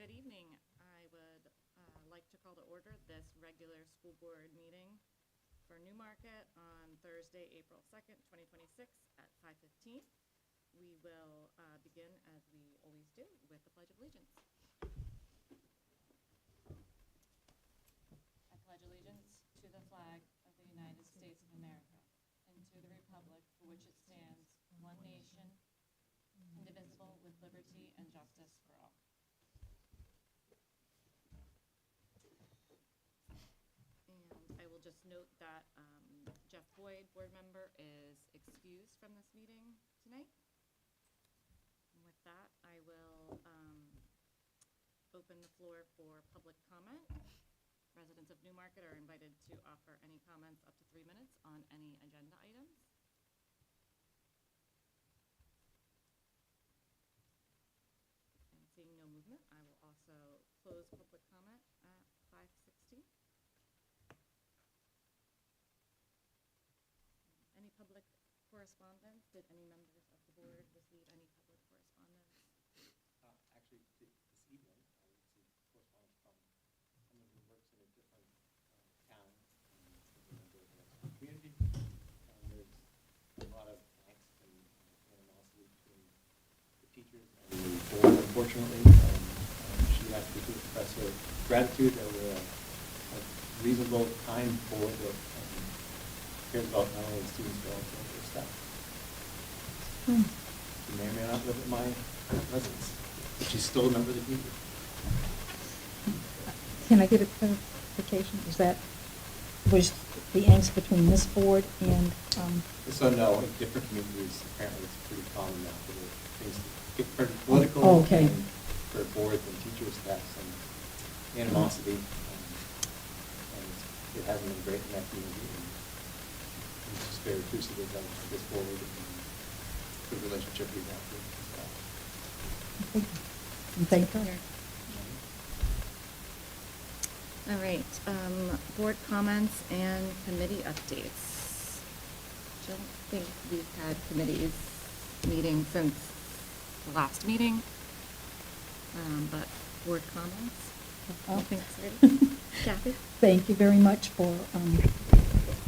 Good evening. I would like to call to order this regular school board meeting for Newmarket on Thursday, April 2nd, 2026 at 5:15. We will begin, as we always do, with the Pledge of Allegiance. I pledge allegiance to the flag of the United States of America and to the republic for which it stands, one nation, indivisible, with liberty and justice for all. And I will just note that Jeff Boyd, board member, is excused from this meeting tonight. And with that, I will open the floor for public comment. Residents of Newmarket are invited to offer any comments up to 3 minutes on any agenda items. And seeing no movement, I will also close public comment at 5:16. Any public correspondence? Did any members of the board receive any public correspondence? Actually, this evening, I received correspondence from someone who works in a different town in the community. There's a lot of angst and animosity between the teachers and the board, unfortunately. She asked me to express her gratitude that we're a reasonable, kind board that cares about not only students but also their staff. You may or may not live at my residence, but she's still a member of the community. Can I get a clarification? Was the angst between this board and? So no, in different communities, apparently it's pretty common now for things to get pretty political. Oh, okay. And for boards and teachers to have some animosity. And it hasn't been great in that community. It's just very appreciative of this board and the relationship we have with the staff. Thank you. All right, board comments and committee updates. Don't think we've had committees meeting since the last meeting, but board comments. Anything exciting? Kathy? Thank you very much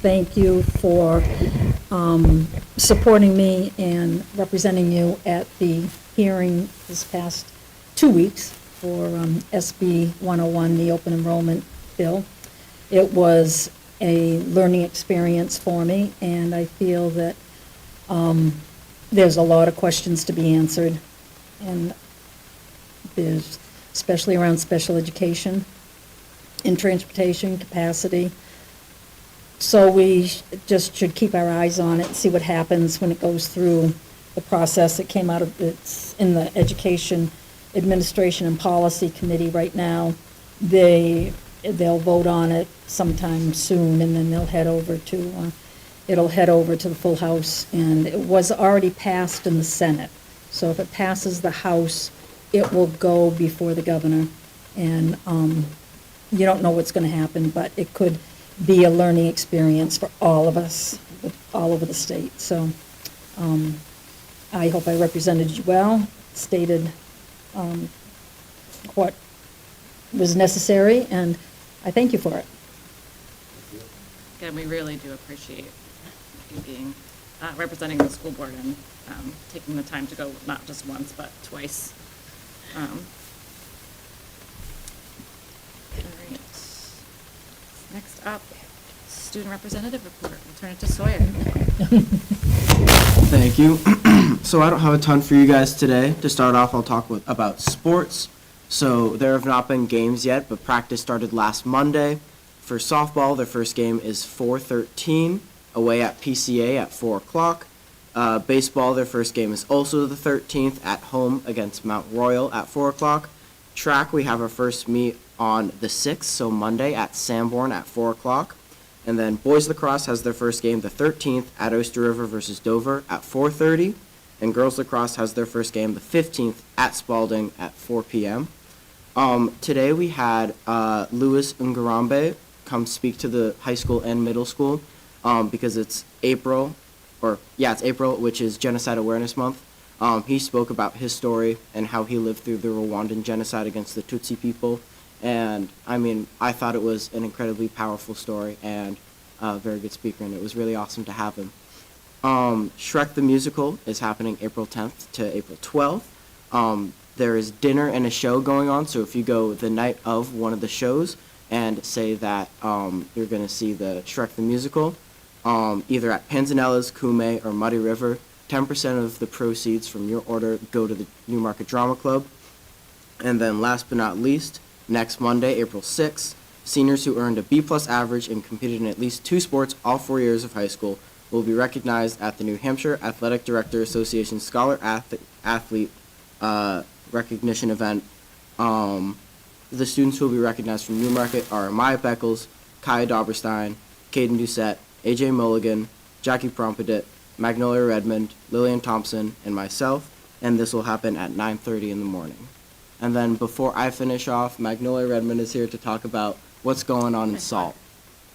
thank you for supporting me and representing you at the hearing this past 2 weeks for SB 101, the open enrollment bill. It was a learning experience for me, and I feel that there's a lot of questions to be answered, and there's especially around special education and transportation capacity. So we just should keep our eyes on it and see what happens when it goes through the process. It came out of, it's in the Education Administration and Policy Committee right now. They'll vote on it sometime soon, and then they'll head over to, it'll head over to the full House. And it was already passed in the Senate. So if it passes the House, it will go before the governor. And you don't know what's going to happen, but it could be a learning experience for all of us, all over the state. So I hope I represented you well, stated what was necessary, and I thank you for it. Again, we really do appreciate you being representing the school board and taking the time to go not just once but twice. All right. Next up, student representative report. We'll turn it to Sawyer. Thank you. So I don't have a ton for you guys today. To start off, I'll talk about sports. So there have not been games yet, but practice started last Monday. For softball, their first game is 4:13 away at PCA at 4 o'clock. Baseball, their first game is also the 13th at home against Mount Royal at 4 o'clock. Track, we have our first meet on the 6th, so Monday at Sanborn at 4 o'clock. And then boys lacrosse has their first game the 13th at Oyster River versus Dover at 4:30. And girls lacrosse has their first game the 15th at Spalding at 4 p.m. Today we had Louis Ngarambe come speak to the high school and middle school because it's April, which is Genocide Awareness Month. He spoke about his story and how he lived through the Rwandan genocide against the Tutsi people. And I mean, I thought it was an incredibly powerful story and a very good speaker, and it was really awesome to have him. Shrek the Musical is happening April 10th to April 12th. There is dinner and a show going on, so if you go the night of one of the shows and say that you're going to see the Shrek the Musical, either at Panzanella's, Kume, or Muddy River, 10% of the proceeds from your order go to the Newmarket Drama Club. And then last but not least, next Monday, April 6th, seniors who earned a B+ average and competed in at least 2 sports all 4 years of high school will be recognized at the New Hampshire Athletic Director Association Scholar Athlete recognition event. The students who will be recognized from Newmarket are Maya Beckles, Kaya Dauberstein, Caden Doucette, AJ Mulligan, Jackie Prompedit, Magnolia Redmond, Lillian Thompson, and myself, and this will happen at 9:30 in the morning. And then before I finish off, Magnolia Redmond is here to talk about what's going on in SALT.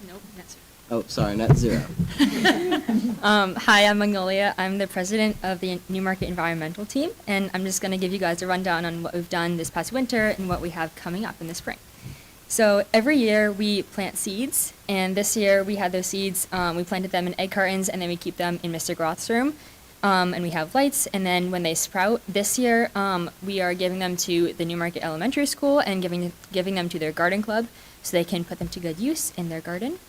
Nope, that's Oh, sorry, net zero. Hi, I'm Magnolia. I'm the president of the Newmarket Environmental Team, and I'm just going to give you guys a rundown on what we've done this past winter and what we have coming up in the spring. So every year we plant seeds, and this year we had those seeds, we planted them in egg cartons, and then we keep them in Mr. Groth's room, and we have lights, and then when they sprout, this year we are giving them to the Newmarket Elementary School and giving them to their garden club so they can put them to good use in their garden.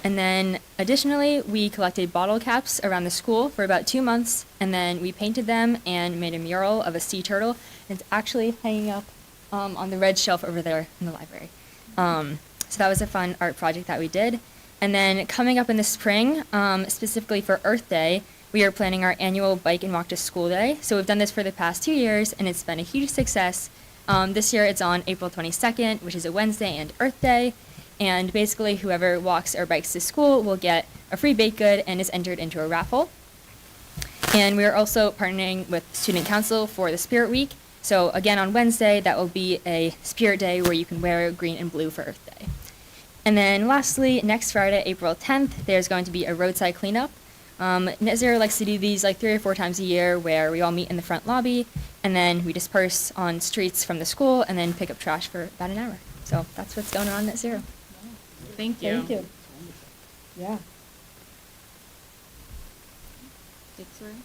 And then additionally, we collected bottle caps around the school for about 2 months, and then we painted them and made a mural of a sea turtle. It's actually hanging up on the red shelf over there in the library. So that was a fun art project that we did. And then coming up in the spring, specifically for Earth Day, we are planning our annual bike and walk to school day. So we've done this for the past 2 years, and it's been a huge success. This year it's on April 22nd, which is a Wednesday and Earth Day. And basically, whoever walks or bikes to school will get a free baked good and is entered into a raffle. And we are also partnering with Student Council for the Spirit Week. So again, on Wednesday, that will be a Spirit Day where you can wear green and blue for Earth Day. And then lastly, next Friday, April 10th, there's going to be a roadside cleanup. Net Zero likes to do these like 3 or 4 times a year where we all meet in the front lobby, and then we disperse on streets from the school and then pick up trash for about an hour. So that's what's going on at Net Zero. Thank you. Thank you. Yeah. Dixon?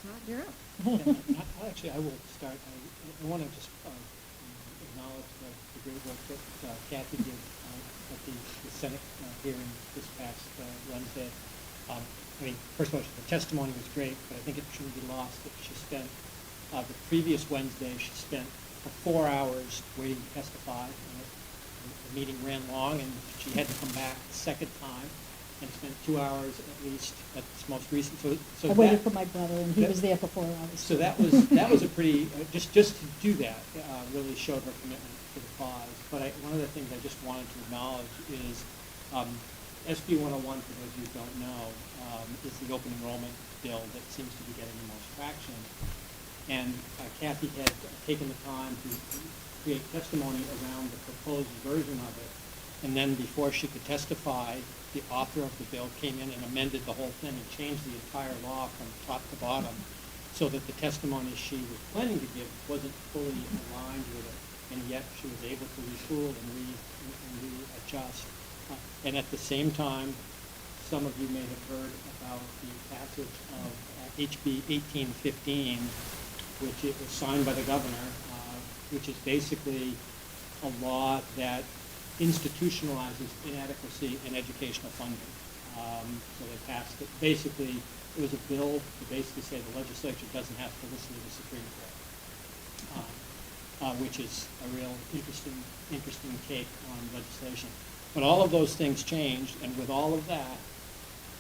Todd, you're up. Actually, I will start. I want to just acknowledge the great work that Kathy did at the Senate hearing this past Wednesday. I mean, first of all, the testimony was great, but I think it shouldn't be lost that she spent, the previous Wednesday, she spent for 4 hours waiting to testify. The meeting ran long, and she had to come back a second time and spent 2 hours at least at this most recent. So I waited for my brother, and he was there for 4 hours. So that was a pretty just to do that really showed her commitment to the cause. But one of the things I just wanted to acknowledge is SB 101. For those of you who don't know, is the open enrollment bill that seems to be getting the most traction. And Kathy had taken the time to create testimony around the proposed version of it. And then before she could testify, the author of the bill came in and amended the whole thing and changed the entire law from top to bottom so that the testimony she was planning to give wasn't fully aligned with it. And yet she was able to retool and readjust. And at the same time, some of you may have heard about the passage of HB 1815, which it was signed by the governor, which is basically a law that institutionalizes inadequacy in educational funding. So they passed it. Basically, it was a bill to basically say the legislature doesn't have to listen to the Supreme Court, which is a real interesting take on legislation. But all of those things changed, and with all of that,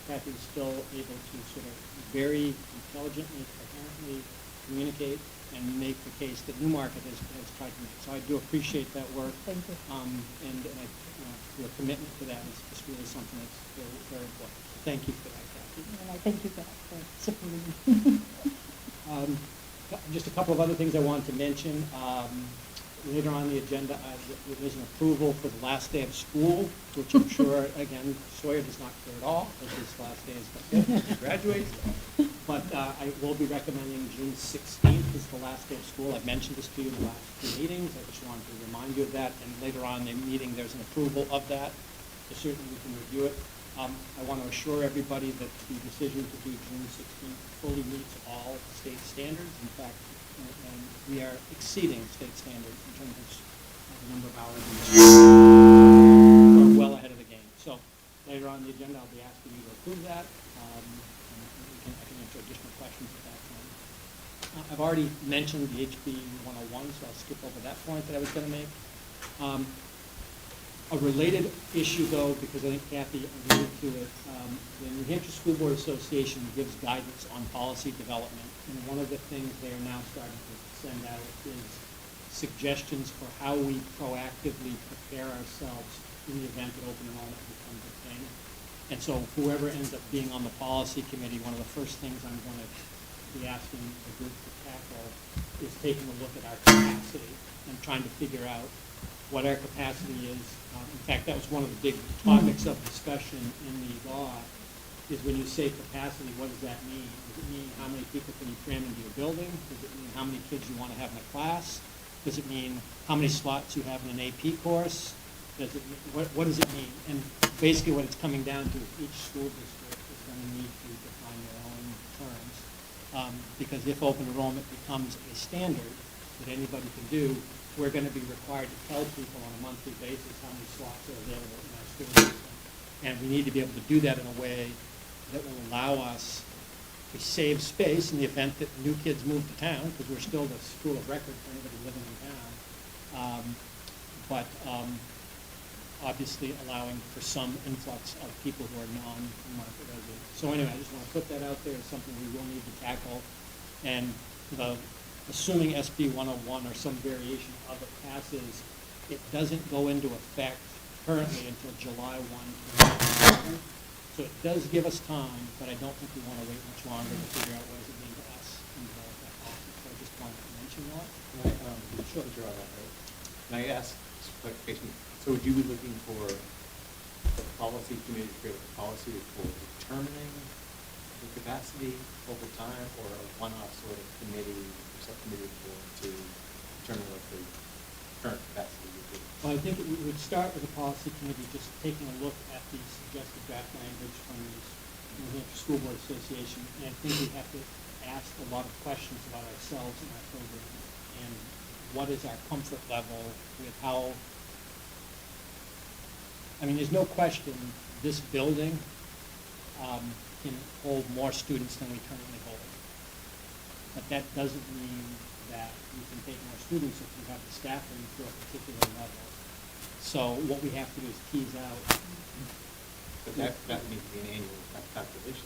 Kathy was still able to sort of very intelligently, coherently communicate and make the case that Newmarket has tried to make. So I do appreciate that work. Thank you. And your commitment to that is really something that's very, very important. Thank you for that, Kathy. And I thank you for supporting me. Just a couple of other things I wanted to mention. Later on the agenda, there's an approval for the last day of school, which I'm sure, again, Sawyer does not care at all, as his last day is he graduates. But I will be recommending June 16th is the last day of school. I've mentioned this to you in the last two meetings. I just wanted to remind you of that. And later on in the meeting, there's an approval of that. So certainly we can review it. I want to assure everybody that the decision to do June 16th fully meets all state standards. In fact, and we are exceeding state standards in terms of the number of hours in the school. We're well ahead of the game. So later on in the agenda, I'll be asking you to approve that. And I can answer additional questions at that time. I've already mentioned the HB 101, so I'll skip over that point that I was going to make. A related issue, though, because I think Kathy alluded to it, the New Hampshire School Board Association gives guidance on policy development, and one of the things they are now starting to send out is suggestions for how we proactively prepare ourselves in the event that open enrollment becomes a thing. And so whoever ends up being on the policy committee, one of the first things I'm going to be asking the group to tackle is taking a look at our capacity and trying to figure out what our capacity is. In fact, that was one of the big topics of discussion in the law, is when you say capacity, what does that mean? Does it mean how many people can you cram into your building? Does it mean how many kids you want to have in a class? Does it mean how many slots you have in an AP course? Does it mean, what does it mean? And basically what it's coming down to is each school district is going to need to define their own terms. Because if open enrollment becomes a standard that anybody can do, we're going to be required to tell people on a monthly basis how many slots are available in our school system. And we need to be able to do that in a way that will allow us to save space in the event that new kids move to town, because we're still the school of record for anybody living in town. But obviously allowing for some influx of people who are non-market residents. So anyway, I just want to put that out there as something we will need to tackle. And assuming SB 101 or some variation of it passes, it doesn't go into effect currently until July 1. So it does give us time, but I don't think we want to wait much longer to figure out what does it mean to us and develop that policy. So I just wanted to mention that. Sure. Draw that out. Can I ask just clarification? So would you be looking for the policy committee to create a policy for determining the capacity over time, or a one-off sort of committee or subcommittee to determine what the current capacity would be? Well, I think we would start with the policy committee just taking a look at the suggested draft language from the New Hampshire School Board Association. And I think we have to ask a lot of questions about ourselves and our program, and what is our comfort level with how, I mean, there's no question this building can hold more students than we currently hold. But that doesn't mean that you can take more students if you have the staffing to a particular level. So what we have to do is tease out. But that needs to be an annual calculation.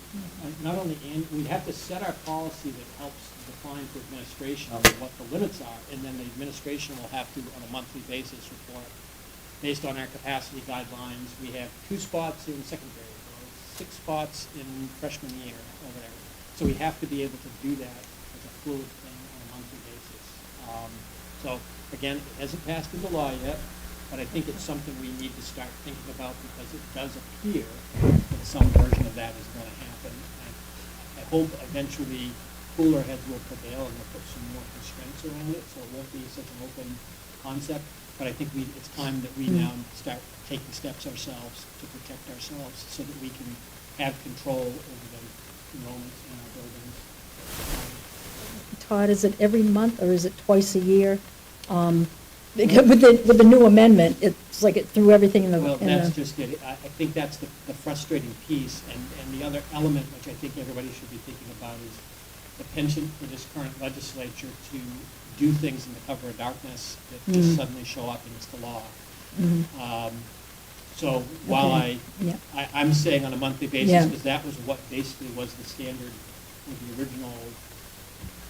Not only, we have to set our policy that helps define for administration what the limits are, and then the administration will have to, on a monthly basis, report based on our capacity guidelines. We have 2 spots in second grade, or 6 spots in freshman year, or whatever. So we have to be able to do that as a fluid thing on a monthly basis. So again, it hasn't passed into law yet, but I think it's something we need to start thinking about, because it does appear that some version of that is going to happen. I hope eventually cooler heads will prevail and we'll put some more constraints around it, so it won't be such an open concept. But I think it's time that we now start taking steps ourselves to protect ourselves, so that we can have control over the enrollments in our buildings. Todd, is it every month or is it twice a year? Because with the new amendment, it's like it threw everything in the. Well, that's just it. I think that's the frustrating piece, and the other element which I think everybody should be thinking about is the penchant for this current legislature to do things in the cover of darkness that just suddenly show up and it's the law. So while I'm saying on a monthly basis, because that was what basically was the standard with the original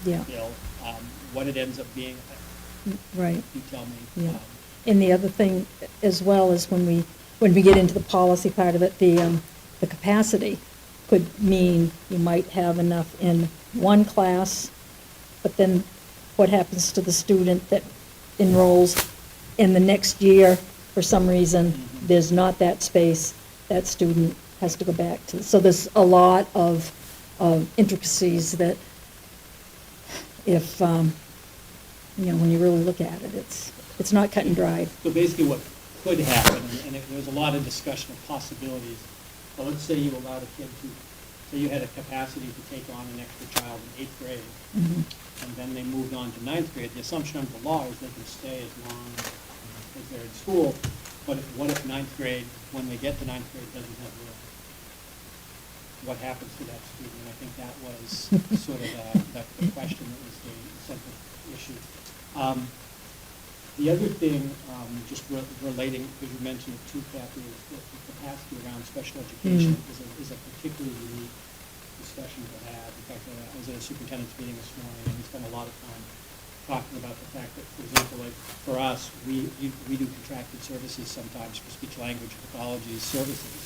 bill, what it ends up being, Right. you tell me. Yeah. And the other thing as well is when we get into the policy part of it, the capacity could mean you might have enough in one class, but then what happens to the student that enrolls, and the next year, for some reason, there's not that space, that student has to go back to. So there's a lot of intricacies that if, when you really look at it, it's not cut and dried. So basically what could happen, and there was a lot of discussion of possibilities, but let's say you allowed a kid to, say you had a capacity to take on an extra child in 8th grade, and then they moved on to 9th grade, the assumption under the law is they can stay as long as they're in school, but what if 9th grade, when they get to 9th grade, doesn't have room? What happens to that student? And I think that was sort of the question that was the central issue. The other thing, just relating, because you mentioned it too, Kathy, is the capacity around special education is a particularly unique discussion to have. In fact, I was at a superintendent's meeting this morning, and we spent a lot of time talking about the fact that, for example, like for us, we do contracted services sometimes for speech language pathology services.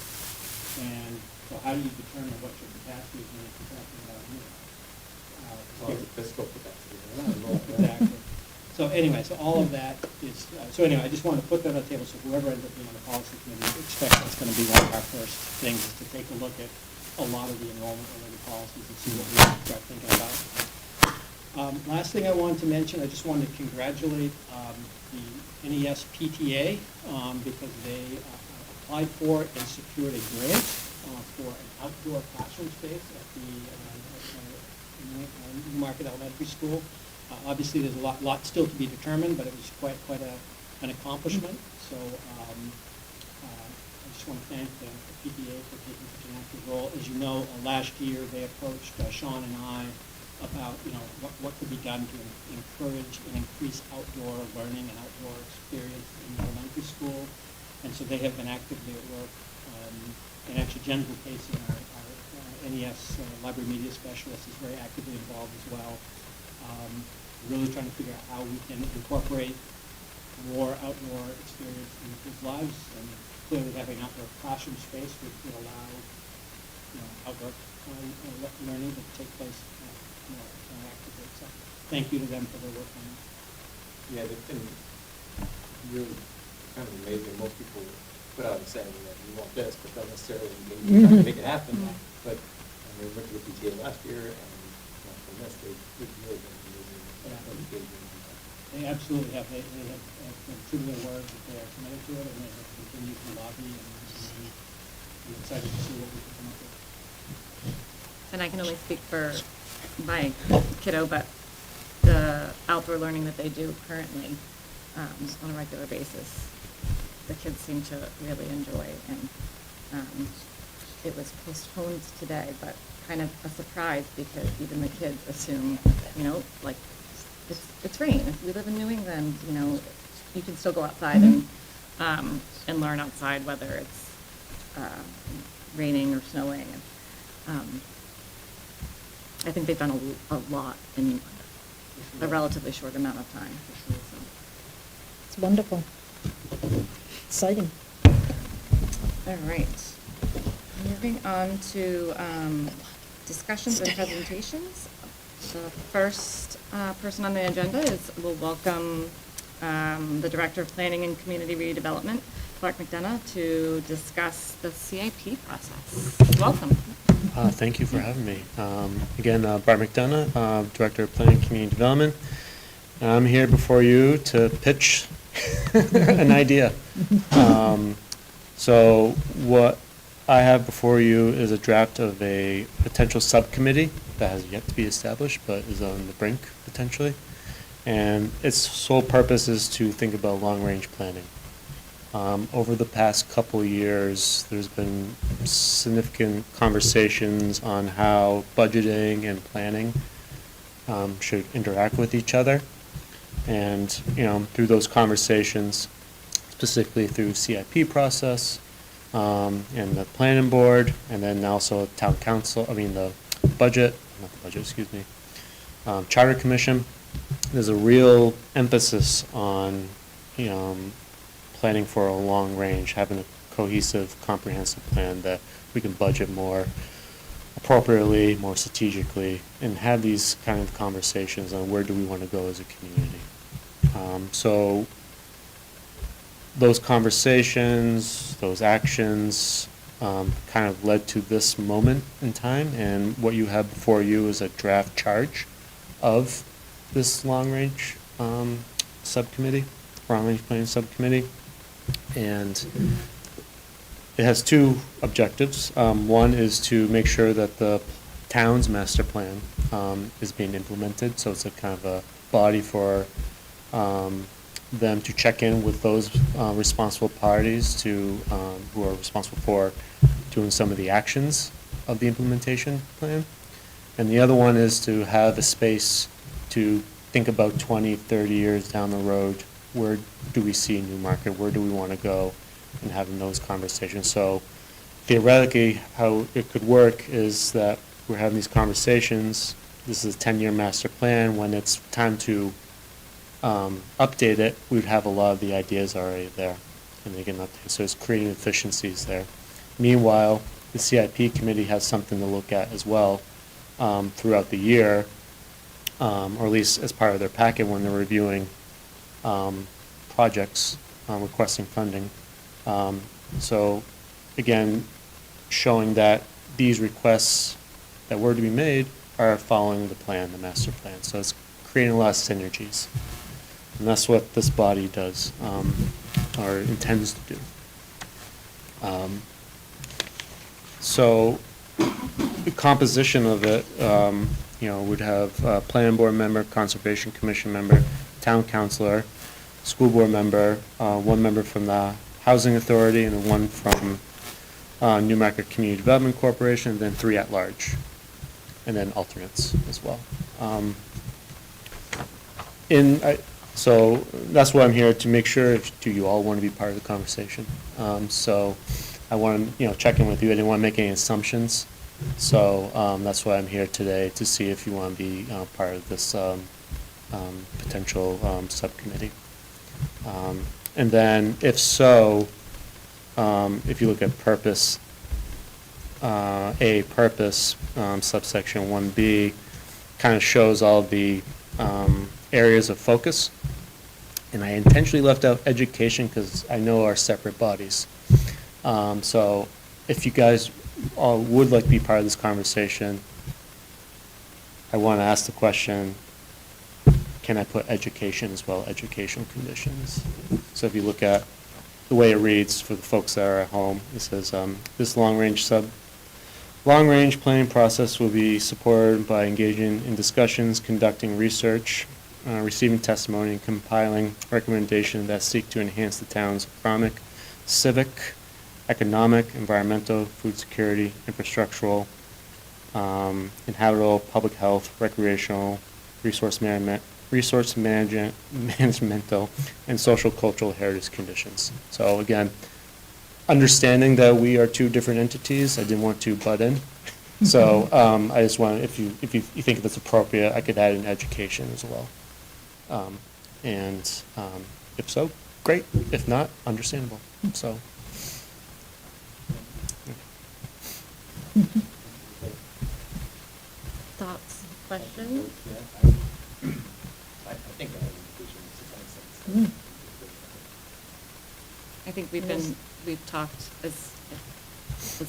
And so how do you determine what your capacity is when you're contracting about Physical capacity. Exactly. So anyway, so all of that is, so anyway, I just wanted to put that on the table, so whoever ends up being on the policy committee, expect that's going to be one of our first things, is to take a look at a lot of the enrollment-related policies and see what we can start thinking about. Last thing I wanted to mention, I just wanted to congratulate the NES PTA because they applied for and secured a grant for an outdoor classroom space at the Newmarket Elementary School. Obviously, there's a lot still to be determined, but it was quite an accomplishment. So I just want to thank the PTA for taking such an active role. As you know, last year they approached Sean and I about what could be done to encourage and increase outdoor learning and outdoor experience in the elementary school, and so they have been actively at work. And actually, Jen Payson, our NES library media specialist, is very actively involved as well. Really trying to figure out how we can incorporate more outdoor experience in kids' lives, and clearly having outdoor classroom space would allow outdoor learning to take place more actively. So thank you to them for their work on that. Yeah, they've been really kind of amazing. Most people put out and saying that we want this, but don't necessarily engage to make it happen. But we went to the PTA last year, and from this, they've really been amazing. They absolutely have. They have been true to their word that they are committed to it, and they have continued to lobby, and I'm excited to see what we can come up with. And I can only speak for my kiddo, but the outdoor learning that they do currently on a regular basis, the kids seem to really enjoy. And it was postponed today, but kind of a surprise because even the kids assume, like it's rain. If we live in New England, you can still go outside and learn outside, whether it's raining or snowing. I think they've done a lot in a relatively short amount of time. For sure, so. It's wonderful. Exciting. All right. Moving on to discussions and presentations. The first person on the agenda we'll welcome the Director of Planning and Community Redevelopment, Clark McDonough, to discuss the CIP process. Welcome. Thank you for having me. Again, Bart McDonough, Director of Planning and Community Development. I'm here before you to pitch an idea. So what I have before you is a draft of a potential subcommittee that has yet to be established, but is on the brink potentially. And its sole purpose is to think about long-range planning. Over the past couple years, there's been significant conversations on how budgeting and planning should interact with each other. And, through those conversations, specifically through CIP process, and the planning board, and then also town council, the budget, not the budget, excuse me, charter commission, there's a real emphasis on, planning for a long range, having a cohesive, comprehensive plan that we can budget more appropriately, more strategically, and have these kind of conversations on where do we want to go as a community. So those conversations, those actions, kind of led to this moment in time, and what you have before you is a draft charge of this long-range subcommittee, long-range planning subcommittee, and it has two objectives. One is to make sure that the town's master plan is being implemented, so it's a kind of a body for them to check in with those responsible parties to who are responsible for doing some of the actions of the implementation plan. And the other one is to have a space to think about 20, 30 years down the road, where do we see Newmarket, where do we want to go, and having those conversations. So theoretically, how it could work is that we're having these conversations, this is a 10-year master plan, when it's time to update it, we would have a lot of the ideas already there, and they can update. So it's creating efficiencies there. Meanwhile, the CIP committee has something to look at as well throughout the year, or at least as part of their packet when they're reviewing projects, requesting funding. So again, showing that these requests that were to be made are following the plan, the master plan. So it's creating a lot of synergies. And that's what this body does, or intends to do. So the composition of it, would have a planning board member, conservation commission member, town councilor, school board member, one member from the housing authority, and then one from Newmarket Community Development Corporation, and then 3 at large, and then alternates as well. So that's why I'm here, to make sure, do you all want to be part of the conversation? So I want to, check in with you. I didn't want to make any assumptions. So that's why I'm here today, to see if you want to be part of this potential subcommittee. And then if so, if you look at purpose, subsection 1B, kind of shows all the areas of focus. And I intentionally left out education because I know are separate bodies. So if you guys all would like to be part of this conversation, I want to ask the question, can I put education as well, educational conditions? So if you look at the way it reads for the folks that are at home, it says, this long-range planning process will be supported by engaging in discussions, conducting research, receiving testimony, and compiling recommendations that seek to enhance the town's civic, economic, environmental, food security, infrastructural, inhabitable, public health, recreational, resource managemental, and social cultural heritage conditions. So again, understanding that we are two different entities, I didn't want to butt in. So I just wanted, if you think that's appropriate, I could add in education as well. If so, great. If not, understandable. So. Thoughts, questions? I think I have education in some sense. I think we've talked as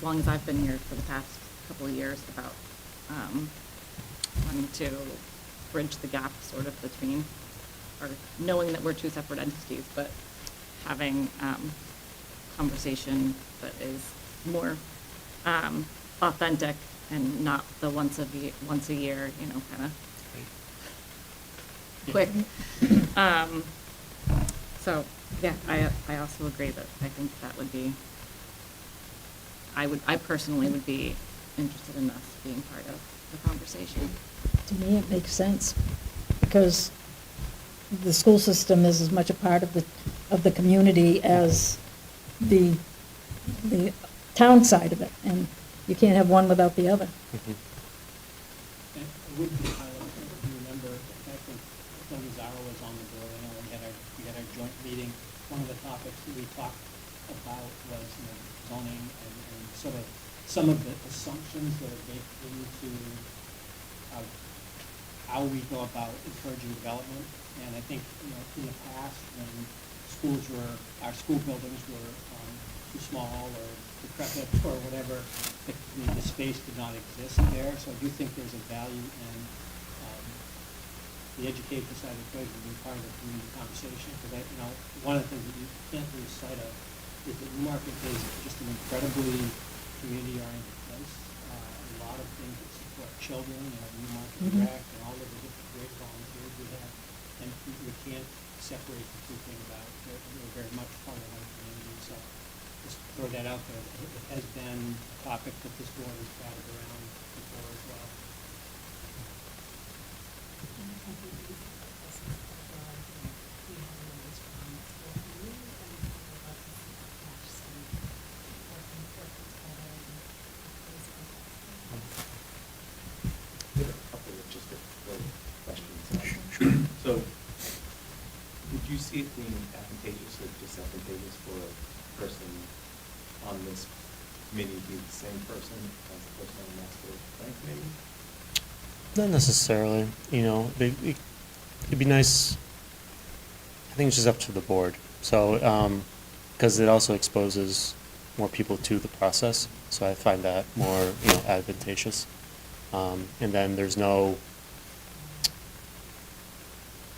long as I've been here for the past couple of years about wanting to bridge the gap sort of between, or knowing that we're two separate entities, but having conversation that is more authentic and not the once a year, kind of quick. So yeah, I also agree that I think that would be, I personally would be interested in us being part of the conversation. To me, it makes sense, because the school system is as much a part of the community as the town side of it, and you can't have one without the other. Mm-hmm. And it would be highlighted, if you remember, I think when Zara was on the board, we had our joint meeting, one of the topics that we talked about was zoning and sort of some of the assumptions that are baked into how we go about encouraging development. And I think, in the past, when our school buildings were too small or decrepit or whatever, the space did not exist there. So I do think there's a value in the education side of the equation being part of the community conversation. Because one of the things that you can't lose sight of is that Newmarket is just an incredibly community-oriented place. A lot of things that support children, Newmarket Rec, and all of the different great volunteers we have. And we can't separate the two things out. They're very much part of one community. So just throw that out there. It has been a topic that this board has batted around before as well. I have a couple of just questions. So, would you see it being advantageous or disadvantageous for a person on this committee to be the same person as the person on the master plan committee? Not necessarily, it'd be nice, I think it's just up to the board. So, because it also exposes more people to the process, so I find that more, advantageous. And then there's no,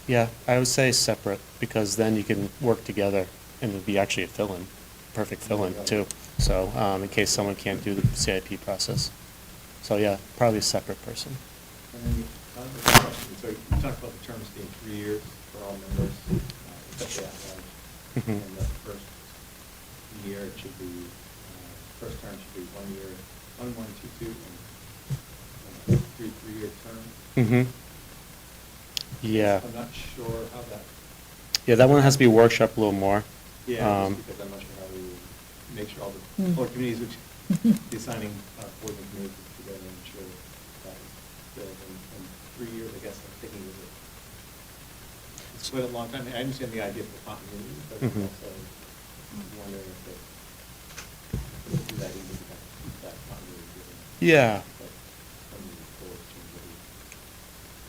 I would say separate, because then you can work together and it'd be actually a fill-in, perfect fill-in too. So, in case someone can't do the CIP process. So yeah, probably a separate person. And then another question, so you talked about the terms being 3 years for all members, especially at large. Mhm. And the first year, it should be, first term should be 1 year, 1, 1, 2, 2, and 3-year term. Mm-hmm. Yeah. I'm not sure how that. Yeah, that one has to be workshopped a little more. Yeah, just because I'm not sure how we make sure all the board committees, which the assigning boards and committees together and ensure that is filled in 3 years, I guess, I'm thinking of it. It's quite a long time. I understand the idea for continuity, but I'm Mhm. also wondering if it would do that easy to kind of keep that continuity given. Yeah. But from the board change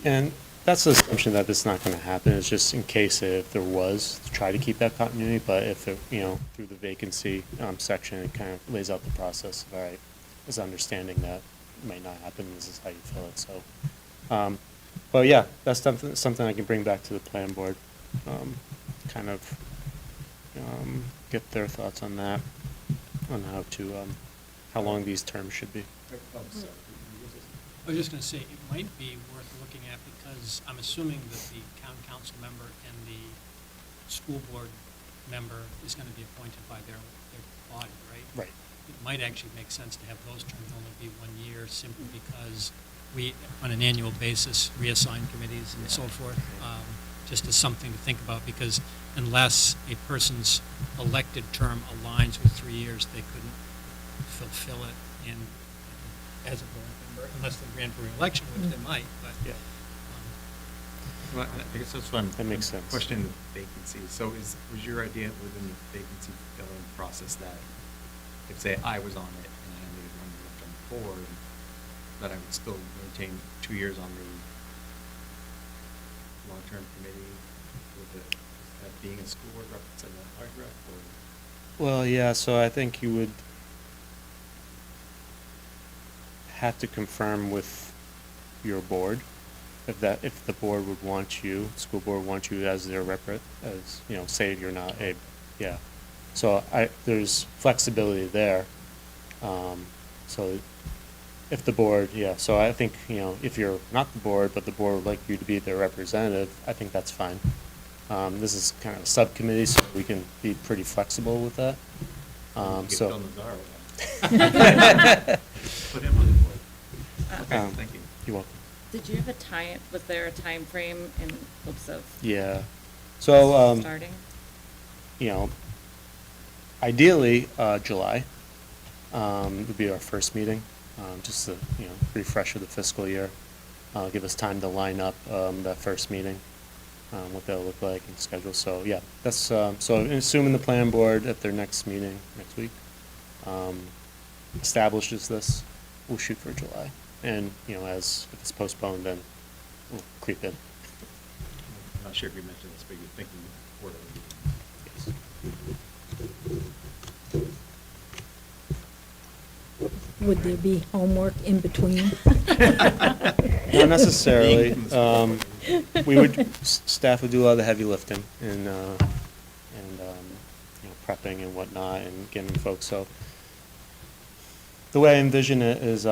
And that's the assumption that this is not going to happen. It's just in case if there was, to try to keep that continuity. But if it, through the vacancy section, it kind of lays out the process. All right, there's understanding that it might not happen. This is how you fill it. So, but yeah, that's something I can bring back to the plan board. Kind of get their thoughts on that, on how long these terms should be. I was just going to say, it might be worth looking at because I'm assuming that the town council member and the school board member is going to be appointed by their body, right? Right. It might actually make sense to have those terms only be 1 year simply because we, on an annual basis, reassign committees and so forth, just as something to think about because unless a person's elected term aligns with 3 years, they couldn't fulfill it as a board member, unless they ran for re-election, which they might, but. Yeah. Well, I guess that's what That makes sense. Questioning the vacancy. So was your idea within the vacancy filling process that if, say, I was on it and I only had 1 year left on the board, that I would still maintain 2 years on the long-term committee with it being a school board rep instead of a hard rep? Or? Well, yeah, so I think you would have to confirm with your board if the board would want you, school board want you as their say you're not a, yeah. So there's flexibility there. So if the board, so I think, if you're not the board, but the board would like you to be their representative, I think that's fine. This is kind of a subcommittee, so we can be pretty flexible with that. Get Bill Nazaro then. Put him on the board. Okay, thank you. You're welcome. Did you have was there a time frame in hopes of Yeah. So, starting? Ideally, July would be our first meeting, just to, refresh of the fiscal year. Give us time to line up that first meeting, what that'll look like and schedule. So, yeah, that's, so assuming the plan board at their next meeting next week establishes this, we'll shoot for July. And, if it's postponed, then we'll creep in. I'm not sure if you mentioned this, but you're thinking quarterly meetings. Would there be homework in between? Not necessarily. Being from the We would, staff would do a lot of the heavy lifting and prepping and whatnot and getting folks, so. The way I envision it is,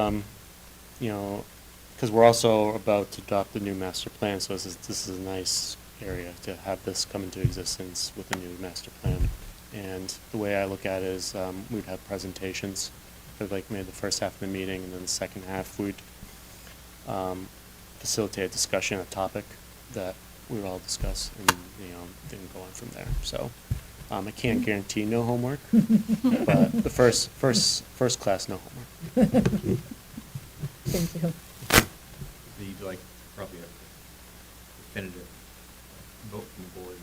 because we're also about to adopt the new master plan, so this is a nice area to have this come into existence with the new master plan. And the way I look at it is, we'd have presentations for like maybe the first half of the meeting, and then the second half we'd facilitate a discussion, a topic that we would all discuss, and then go on from there. So I can't guarantee no homework, but the first class, no homework. Thank you. You'd like probably a definitive vote from the board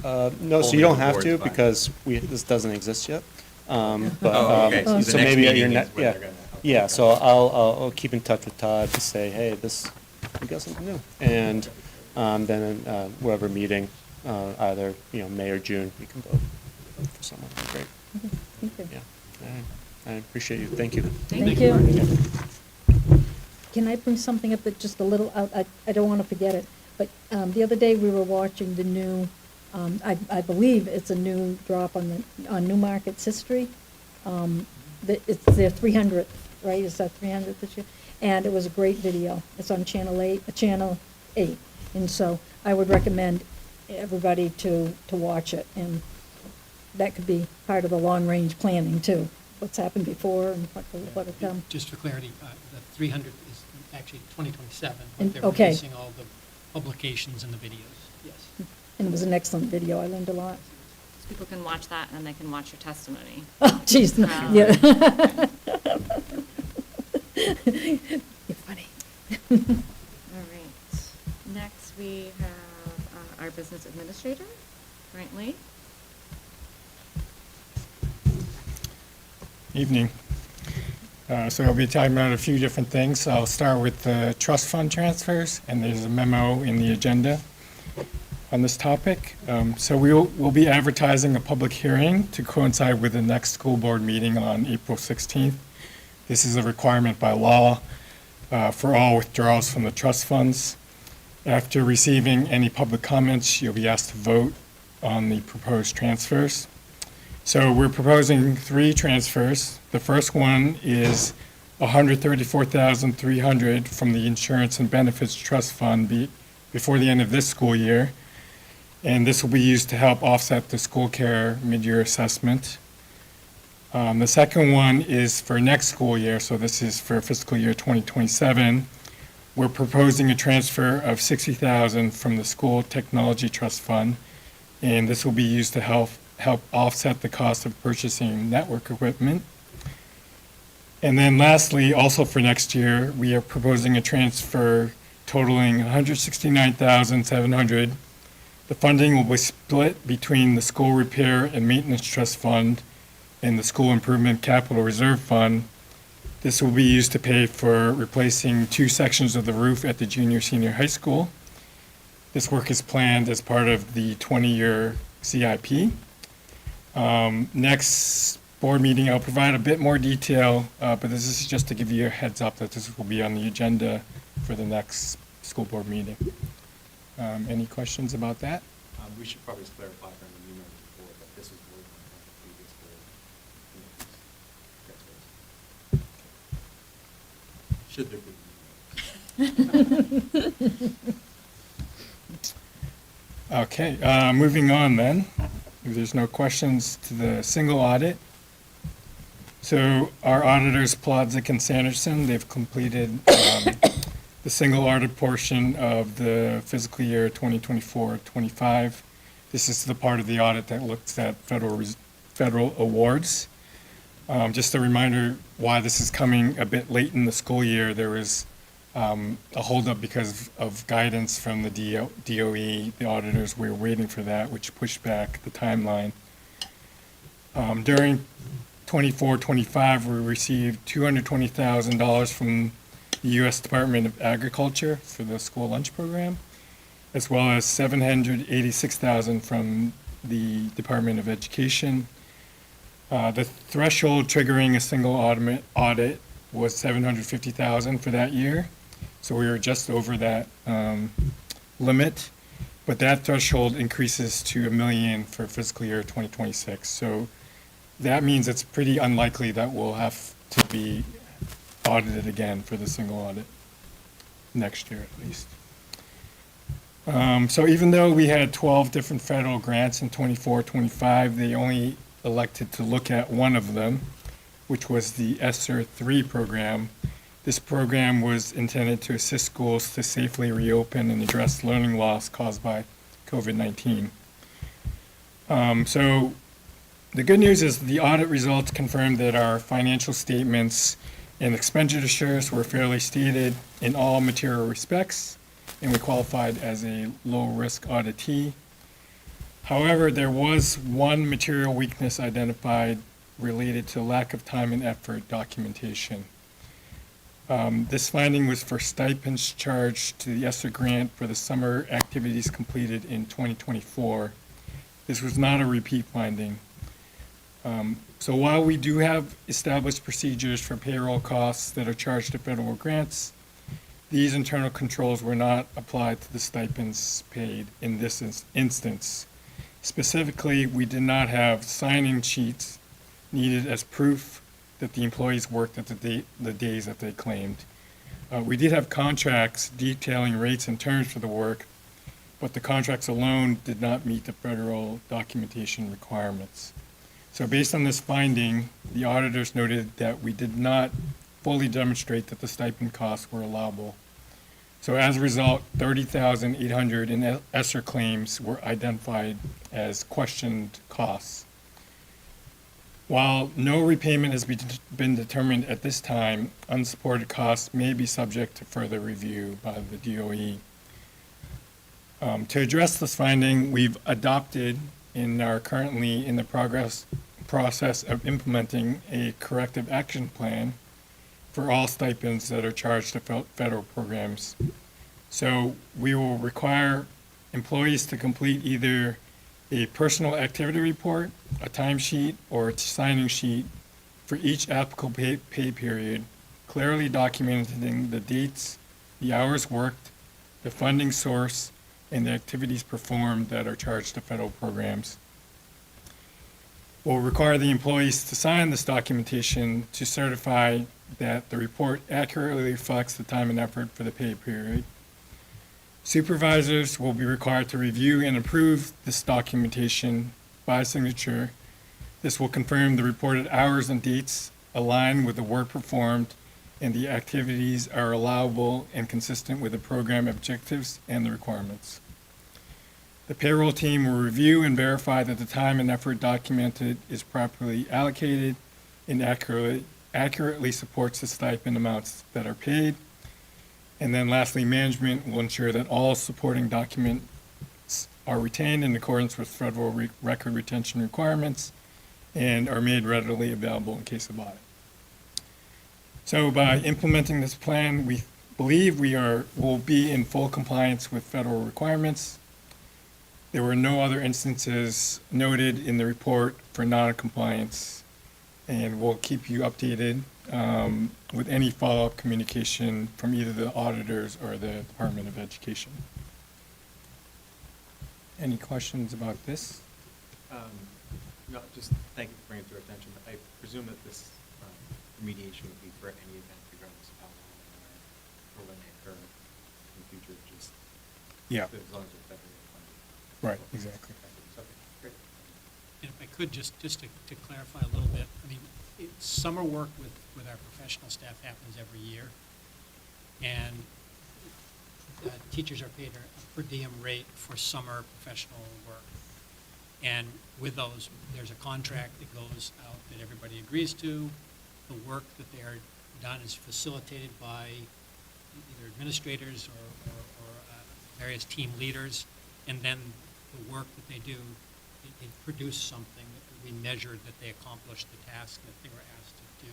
or? No, so Holding you don't the have board's to fine. because this doesn't exist yet. But Oh, okay, so the so next maybe at your meeting is next, when yeah, they're gonna- yeah. So I'll keep in touch with Todd to say, hey, we got something new, and then whatever meeting, either May or June, we can vote for someone. Great. Thank you. Yeah, I appreciate you. Thank you. Thank you. Can I bring something up that just a little, I don't want to forget it, but the other day we were watching the new, I believe it's a new drop on Newmarket's history. It's their 300th, right? Is that 300th this year? And it was a great video. It's on Channel 8. And so I would recommend everybody to watch it. And that could be part of the long-range planning too. What's happened before and what will come. Just for clarity, the 300 is actually 2027, And- but they're okay. releasing all the publications and the videos, yes. And it was an excellent video. I learned a lot. So people can watch that, and then they can watch your testimony. Oh, jeez, no, Wow. yeah. You're funny. All right. Next, we have our business administrator, Grant Lee. Evening. So I'll be talking about a few different things. I'll start with the trust fund transfers, and there's a memo in the agenda on this topic. So we'll be advertising a public hearing to coincide with the next school board meeting on April 16th. This is a requirement by law for all withdrawals from the trust funds. After receiving any public comments, you'll be asked to vote on the proposed transfers. So we're proposing 3 transfers. The first one is $134,300 from the Insurance and Benefits Trust Fund before the end of this school year. And this will be used to help offset the school care mid-year assessment. The second one is for next school year, so this is for fiscal year 2027. We're proposing a transfer of $60,000 from the School Technology Trust Fund, and this will be used to help offset the cost of purchasing network equipment. And then lastly, also for next year, we are proposing a transfer totaling $169,700. The funding will be split between the School Repair and Maintenance Trust Fund and the School Improvement Capital Reserve Fund. This will be used to pay for replacing 2 sections of the roof at the junior-senior high school. This work is planned as part of the 20-year CIP. Next board meeting, I'll provide a bit more detail, but this is just to give you a heads up that this will be on the agenda for the next school board meeting. Any questions about that? We should probably just clarify from the email before, but this is voted on the previous board. Should there be? Okay, moving on then. If there's no questions to the single audit. So our auditors, Plodzik and Sanderson, they've completed the single audit portion of the fiscal year 2024-25. This is the part of the audit that looks at federal awards. Just a reminder why this is coming a bit late in the school year. There was a holdup because of guidance from the DOE. The auditors were waiting for that, which pushed back the timeline. During 24-25, we received $220,000 from the U.S. Department of Agriculture for the school lunch program, as well as $786,000 from the Department of Education. The threshold triggering a single audit was $750,000 for that year, so we were just over that limit. But that threshold increases to $1 million for fiscal year 2026. So that means it's pretty unlikely that we'll have to be audited again for the single audit next year at least. So even though we had 12 different federal grants in 24-25, they only elected to look at one of them, which was the ESSER 3 program. This program was intended to assist schools to safely reopen and address learning loss caused by COVID-19. So the good news is the audit results confirmed that our financial statements and expenditures were fairly stated in all material respects, and we qualified as a low-risk auditee. However, there was one material weakness identified related to lack of time and effort documentation. This finding was for stipends charged to the ESSER grant for the summer activities completed in 2024. This was not a repeat finding. So while we do have established procedures for payroll costs that are charged to federal grants, these internal controls were not applied to the stipends paid in this instance. Specifically, we did not have signing sheets needed as proof that the employees worked at the days that they claimed. We did have contracts detailing rates and terms for the work, but the contracts alone did not meet the federal documentation requirements. So based on this finding, the auditors noted that we did not fully demonstrate that the stipend costs were allowable. So as a result, 30,800 in ESSER claims were identified as questioned costs. While no repayment has been determined at this time, unsupported costs may be subject to further review by the DOE. To address this finding, we've adopted and are currently in the process of implementing a corrective action plan for all stipends that are charged to federal programs. So we will require employees to complete either a personal activity report, a timesheet, or a signing sheet for each applicable pay period, clearly documenting the dates, the hours worked, the funding source, and the activities performed that are charged to federal programs. We'll require the employees to sign this documentation to certify that the report accurately reflects the time and effort for the pay period. Supervisors will be required to review and approve this documentation by signature. This will confirm the reported hours and dates align with the work performed and the activities are allowable and consistent with the program objectives and the requirements. The payroll team will review and verify that the time and effort documented is properly allocated and accurately supports the stipend amounts that are paid. And then lastly, management will ensure that all supporting documents are retained in accordance with federal record retention requirements and are made readily available in case of audit. So by implementing this plan, we believe will be in full compliance with federal requirements. There were no other instances noted in the report for non-compliance, and we'll keep you updated with any follow-up communication from either the auditors or the Department of Education. Any questions about this? No, just thank you for bringing it to our attention. I presume that this remediation would be for any event regardless of how long or when they occur in the future, just Yeah, as long as they're federally funded. right, exactly. Okay, great. And if I could, just to clarify a little bit, I mean, summer work with our professional staff happens every year, and teachers are paid a per diem rate for summer professional work. And with those, there's a contract that goes out that everybody agrees to. The work that they are done is facilitated by either administrators or various team leaders, and then the work that they do, they produce something that we measured that they accomplished the task that they were asked to do.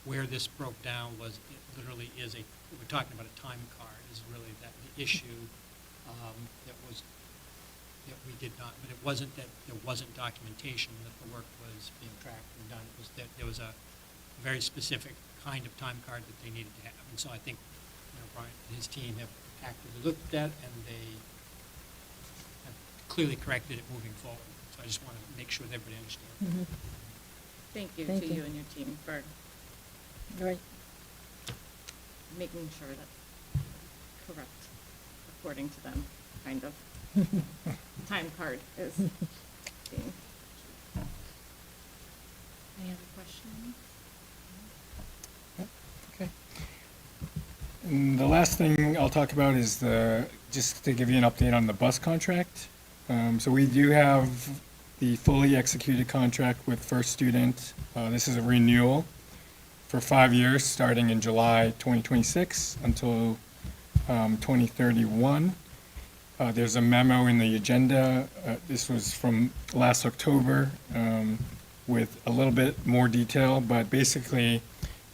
where this broke down was, it literally is we're talking about a time card, is really the issue that we did not, but it wasn't that there wasn't documentation that the work was being tracked and done. It was that there was a very specific kind of time card that they needed to have. And so I think, Brian and his team have actively looked at that, and they have clearly corrected it moving forward. So I just want to make sure that everybody understands. Mhm. Thank you Thank to you. you and your team for Right. making sure that's correct according to them, kind of. Time card is being. Any other questions? Okay. And the last thing I'll talk about is just to give you an update on the bus contract. So we do have the fully executed contract with First Student. This is a renewal for 5 years, starting in July 2026 until 2031. There's a memo in the agenda. This was from last October with a little bit more detail, but basically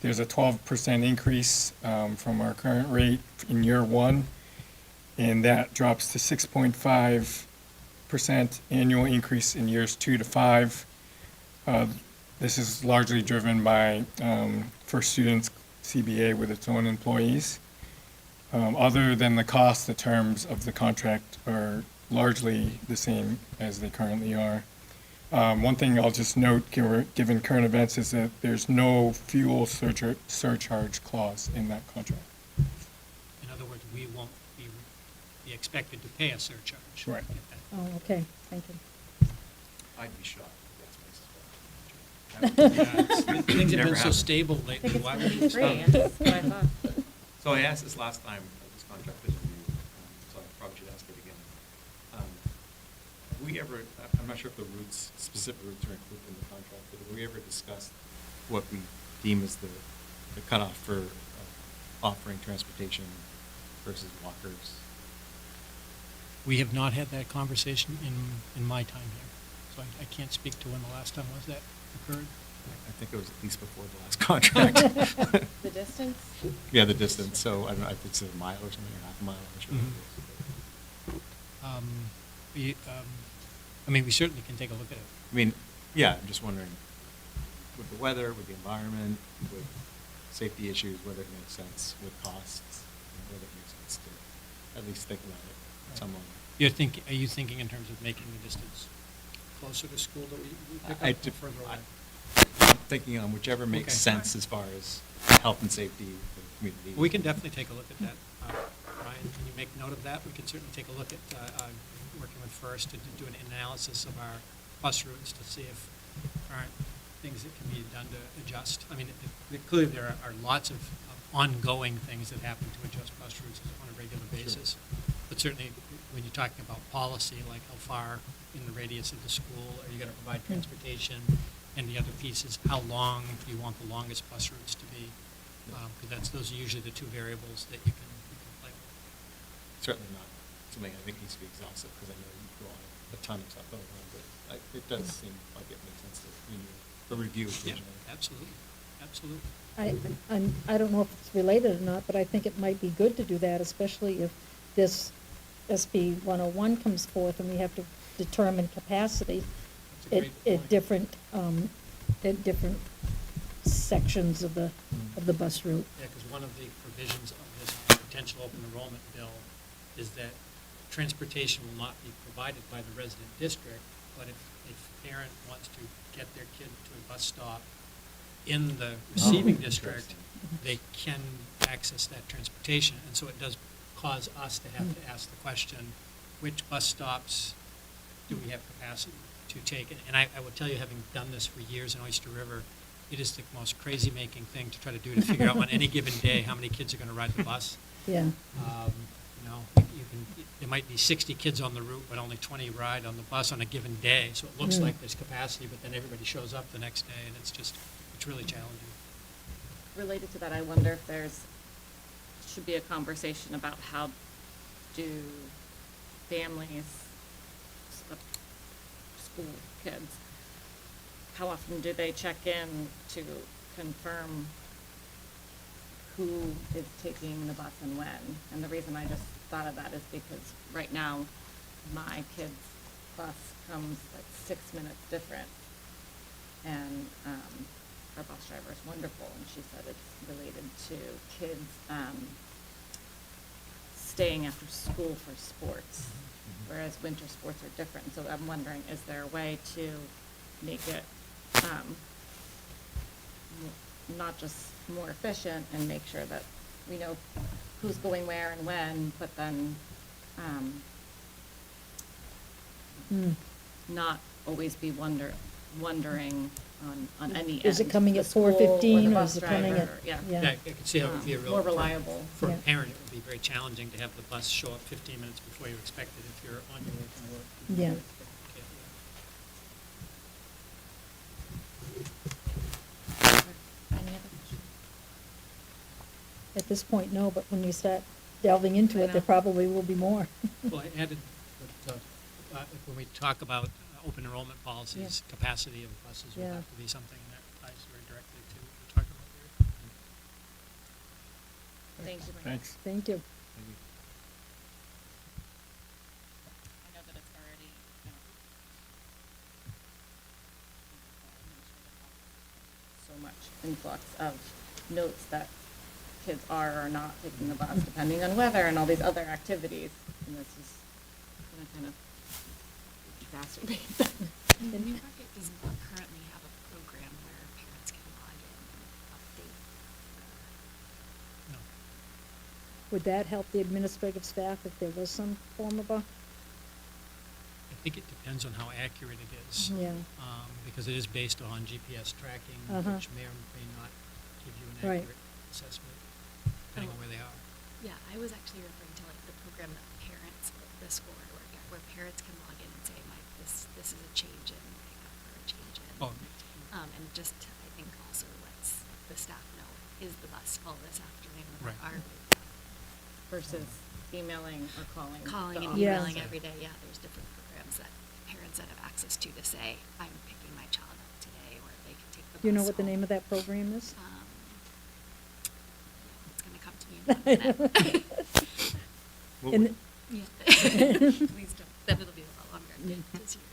there's a 12% increase from our current rate in year one, and that drops to 6.5% annual increase in years 2 to 5. This is largely driven by First Student's CBA with its own employees. Other than the cost, the terms of the contract are largely the same as they currently are. One thing I'll just note, given current events, is that there's no fuel surcharge clause in that contract. In other words, we won't be expected to pay a surcharge. Right. Oh, okay, thank you. I'd be shocked if Things have Never been so happened. stable I lately. think Why it's would we 23, stop? that's what I thought. So I asked this last time, this contract was reviewed, so I probably should ask it again. Have we ever, I'm not sure if the specific routes are included in the contract, but have we ever discussed what we deem as the cutoff for offering transportation versus walkers? We have not had that conversation in my time here, so I can't speak to when the last time was that occurred. I think it was at least before the last contract. The distance? Yeah, the distance, so I don't know if it's a mile or something, or half a mile, I'm not sure what it is. I mean, we certainly can take a look at it. I mean, yeah, I'm just wondering, with the weather, with the environment, with safety issues, whether it makes sense, with costs, whether it makes sense to at least think about it at some level. Are you thinking in terms of making the distance closer to school that we pick I- up or further away? I'm thinking on whichever makes Okay. sense as far as health and safety for the community. We can definitely take a look at that. Ryan, can you make note of that? We can certainly take a look at working with First to do an analysis of our bus routes to see if there aren't things that can be done to adjust. I mean, clearly there are lots of ongoing things that happen to adjust bus routes on a regular basis. But certainly, when you're talking about policy, like how far in the radius of the school are you going to provide transportation, and the other piece is how long do you want the longest bus routes to be? Because those are usually the two variables that you can play with. Certainly not something I think needs to be exhaustive, because I know you go on a ton of stuff going on, but it does seem like it makes sense to review Yeah, occasionally. absolutely, absolutely. I don't know if it's related or not, but I think it might be good to do that, especially if this SB 101 comes forth and we have to determine capacity That's a at, great at point. different sections of the bus route. Yeah, because one of the provisions of this potential open enrollment bill is that transportation will not be provided by the resident district, but if a parent wants to get their kid to a bus stop in the receiving district, they can access that transportation. And so it does cause us to have to ask the question, which bus stops do we have capacity to take? And I will tell you, having done this for years in Oyster River, it is the most crazy-making thing to try to do, to figure out on any given day how many kids are going to ride the bus. Yeah, There might be 60 kids on the route, but only 20 ride on the bus on a given day. So it looks like there's capacity, but then everybody shows up the next day, and it's really challenging. Related to that, I wonder if should be a conversation about how do families, school kids, how often do they check in to confirm who is taking the bus and when. And the reason I just thought of that is because right now, my kid's bus comes like 6 minutes different. And our bus driver is wonderful, and she said it's related to kids staying after school for sports, whereas winter sports are different. So I'm wondering, is there a way to make it not just more efficient and make sure that we know who's going where and when, but then not always be wondering on any end. Is it coming the at school 4:15 the or bus is it coming driver, at? Yeah. Yeah, I could see how it would be a real. More reliable. For a Yeah. parent, it would be very challenging to have the bus show up 15 minutes before you expected if you're on your way to work. Yeah. You can't do that. Any other questions? At this point, no, but when you start delving into I it, there know. probably will be more. Well, I added, when we talk about open enrollment policies, capacity of buses will Yeah. have to be something that ties very directly to what we're talking about here. Thank you. Mike. Thanks. Thank you. I know that it's already, so much influx of notes that kids are or not taking the bus, depending on weather and all these other activities. And this is gonna kind of exacerbate that. Newmarket does not currently have a program where parents can log in and update. No. Would that help the administrative staff if there was some form of a, I think it depends on how accurate it is. yeah, Because it is based on GPS tracking, Uh-huh. which may or may not give you an Right. accurate assessment, depending on where they are. Yeah, I was actually referring to like the program that parents, the school board work at, where parents can log in and say, this is a change in pickup or a change in. Oh. And just, I think also lets the staff know, is the bus full this afternoon? Right. Are Versus emailing or calling. calling the and office. Yeah. emailing every day, yeah, there's different programs that parents that have access to say, I'm picking my child up today, or they can take the bus do you know what the home. name of that program is? It's gonna come to me in a minute. And- Yeah. Please don't, then it'll be a lot longer this year.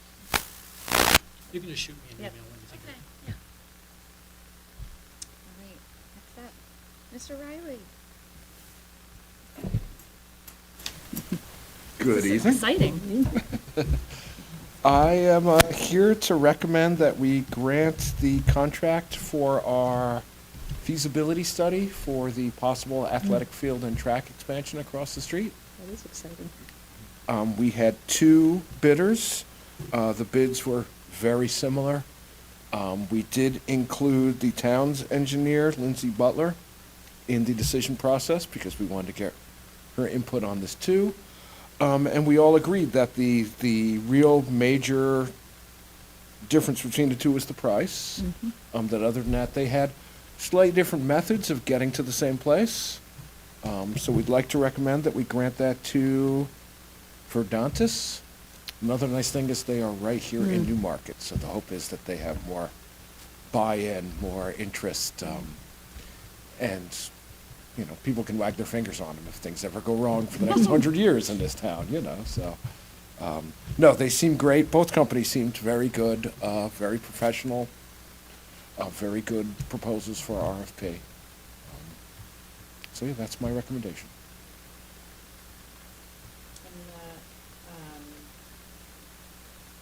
You can just shoot me an Yep. email when you think of Okay, it. yeah. All right, next up, Mr. Riley. Good This is evening. exciting. I am here to recommend that we grant the contract for our feasibility study for the possible athletic field and track expansion across the street. That is exciting. We had 2 bidders. The bids were very similar. We did include the town's engineer, Lindsay Butler, in the decision process because we wanted to get her input on this too. And we all agreed that the real major difference between the two was the price. That other than that, they had slightly different methods of getting to the same place. So we'd like to recommend that we grant that to Verdantis. Another nice thing is they are right here in Newmarket, so the hope is that they have more buy-in, more interest, and, you know, people can wag their fingers on them if things ever go wrong for the next 100 years in this town, you know, so. No, they seem great. Both companies seemed very good, very professional, very good proposals for RFP. So yeah, that's my recommendation. And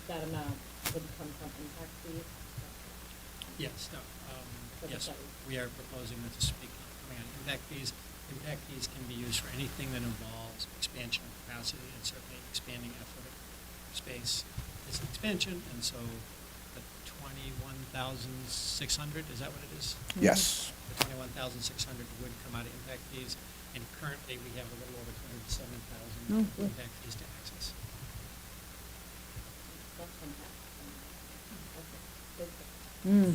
that amount would come from impact fees? Yes, no, For the yes, study. we are proposing that this be coming on impact fees. Impact fees can be used for anything that involves expansion of capacity, and certainly expanding athletic space is an expansion, and so the 21,600, is that what it is? Yes. The 21,600 would come out of impact fees, and currently we have a little over 207,000 Oh, good. impact fees to access. That's impact. Okay. Mm.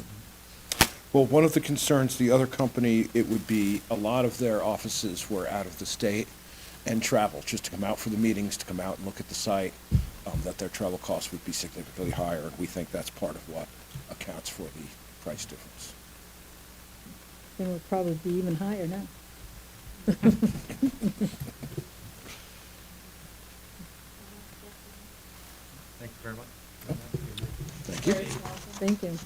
Well, one of the concerns, the other company, it would be a lot of their offices were out of the state and travel, just to come out for the meetings, to come out and look at the site, that their travel costs would be significantly higher, and we think that's part of what accounts for the price difference. It would probably be even higher now. Thank you very much. Thank you. Thank you.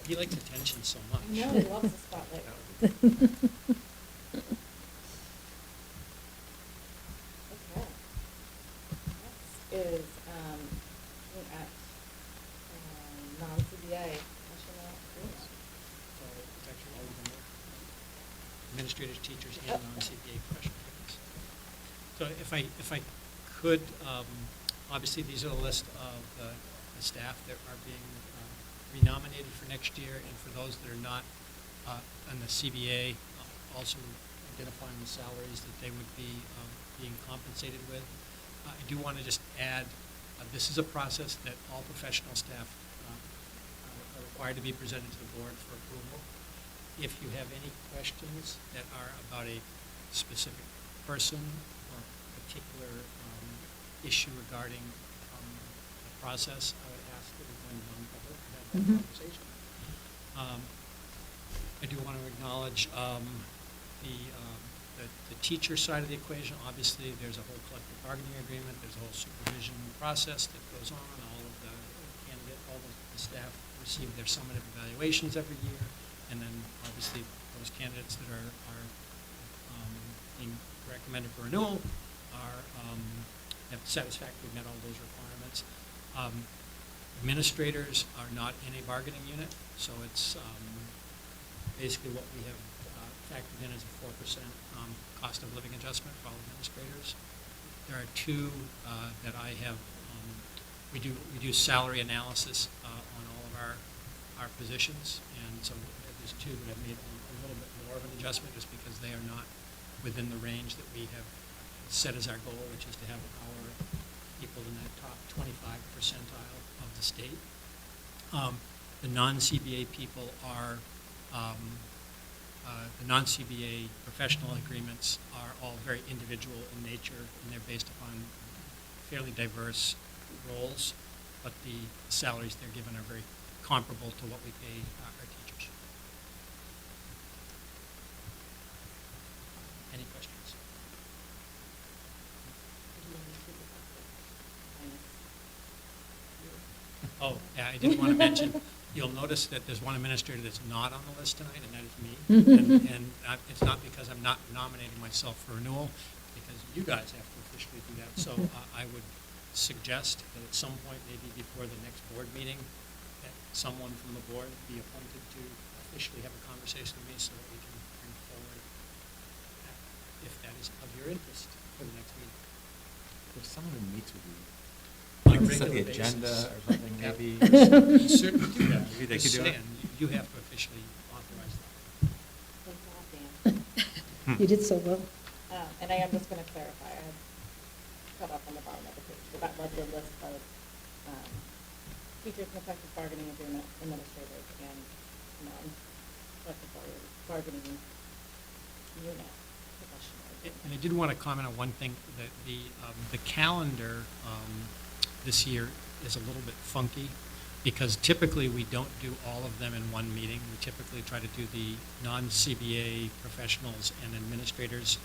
He likes attention so much. I know, he loves the spotlight. Okay. Next is, looking at, non-CBA professional agreement. So it's actually all of them, administrators, teachers, and non-CBA professional agreements. So if I could, obviously, these are the list of the staff that are being renominated for next year, and for those that are not on the CBA, also identifying the salaries that they would be being compensated with. I do want to just add, this is a process that all professional staff are required to be presented to the board for approval. If you have any questions that are about a specific person or particular issue regarding the process, I would ask that we go into non-public and have that conversation. I do want to acknowledge the teacher side of the equation. Obviously, there's a whole collective bargaining agreement, there's a whole supervision process that goes on. All of the the staff receive their summative evaluations every year, and then obviously those candidates that are being recommended for renewal are have satisfactorily met all those requirements. Administrators are not in a bargaining unit, so it's basically what we have factored in as a 4% cost of living adjustment for all administrators. There are two that I have, we do salary analysis on all of our positions, and so there's two that have made a little bit more of an adjustment just because they are not within the range that we have set as our goal, which is to have our people in that top 25 percentile of the state. The non-CBA people are, the non-CBA professional agreements are all very individual in nature, and they're based upon fairly diverse roles, but the salaries they're given are very comparable to what we pay our teachers. Any questions? Oh, yeah, I did want to mention, you'll notice that there's one administrator that's not on the list tonight, and that is me. And it's not because I'm not nominating myself for renewal, because you guys have to officially do that. So I would suggest that at some point, maybe before the next board meeting, that someone from the board be appointed to officially have a conversation with me so that we can bring forward that, if that is of your interest, for the next meeting. There's someone who meets with you. On a Like set the regular agenda basis. or something, maybe. You certainly do that. Maybe they Just could do it. saying, You have to officially authorize that. Thanks a lot, Dan. You did so well. And I am just going to clarify, I had cut off on the bottom of the page, but that led to a list of teachers in collective bargaining agreement, administrators, and non-collective bargaining unit professional agreement. And I did want to comment on one thing, that the calendar this year is a little bit funky, because typically we don't do all of them in one meeting. We typically try to do the non-CBA professionals and administrators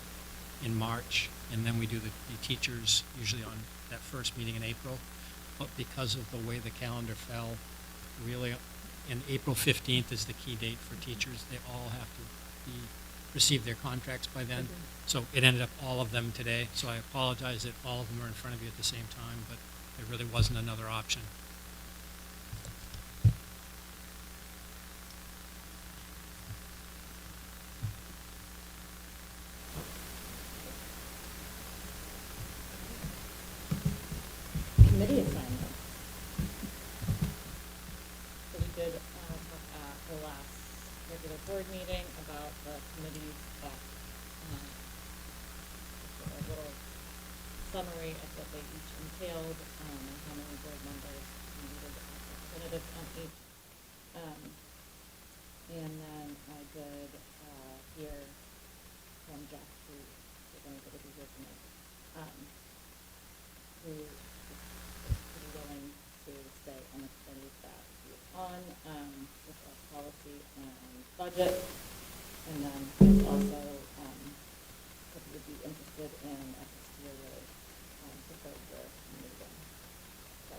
in March, and then we do the teachers usually on that first meeting in April. But because of the way the calendar fell, really, and April 15th is the key date for teachers. They all have to receive their contracts by then. So it ended up all of them today. So I apologize that all of them are in front of you at the same time, but there really wasn't another option. Committee assignment. So we did talk at the last regular board meeting about the committees that, just a little summary of what they each entailed, and how many board members we needed as representatives on each. And then I did hear from Jeff, who is going to be here tonight, who is pretty willing to stay on the committee that we on, with our policy and budget. And then it's also, if you would be interested in FST, really, to serve the community. So.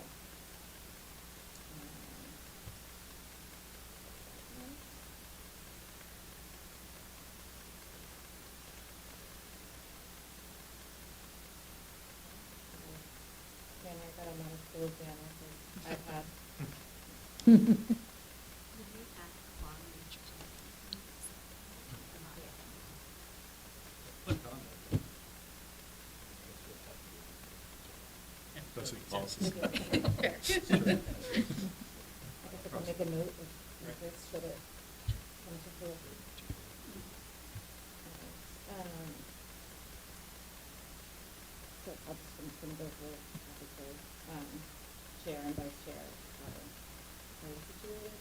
And I got a lot of school exam, I've had. That's what policies. I guess if I make a note of this, should it come to fruition? So I'm just gonna go through, obviously, chair and vice chair are situated.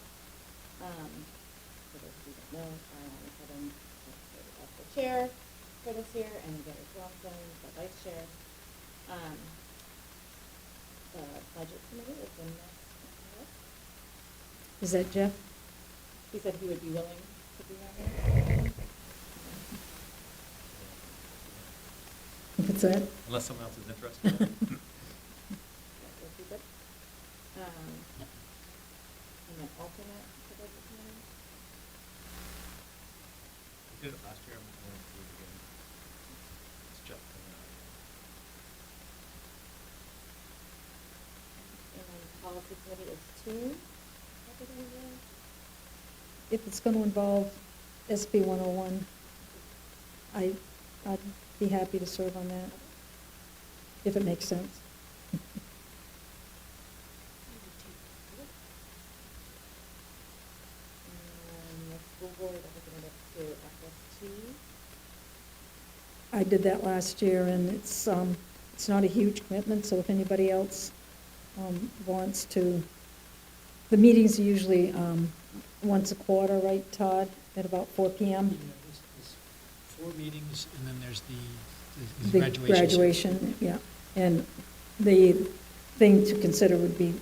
For those of you that know, I put in as the chair for this year, and Gary Swanson, the vice chair. The budget committee is in this. Is that Jeff? He said he would be willing to be on there. What's that? Unless someone else is interested. That would be good. And then alternate to the budget committee. We did it last year, I'm going to do it again. It's Jeff coming out. And then policy committee is 2 representatives. If it's going to involve SB 101, I'd be happy to serve on that, if it makes sense. And the school board representative to FST. I did that last year, and it's not a huge commitment, so if anybody else wants to, the meetings are usually once a quarter, right, Todd, at about 4 p.m.? Yeah, there's 4 meetings, and then there's the The graduation. graduation, yeah. And the thing to consider would be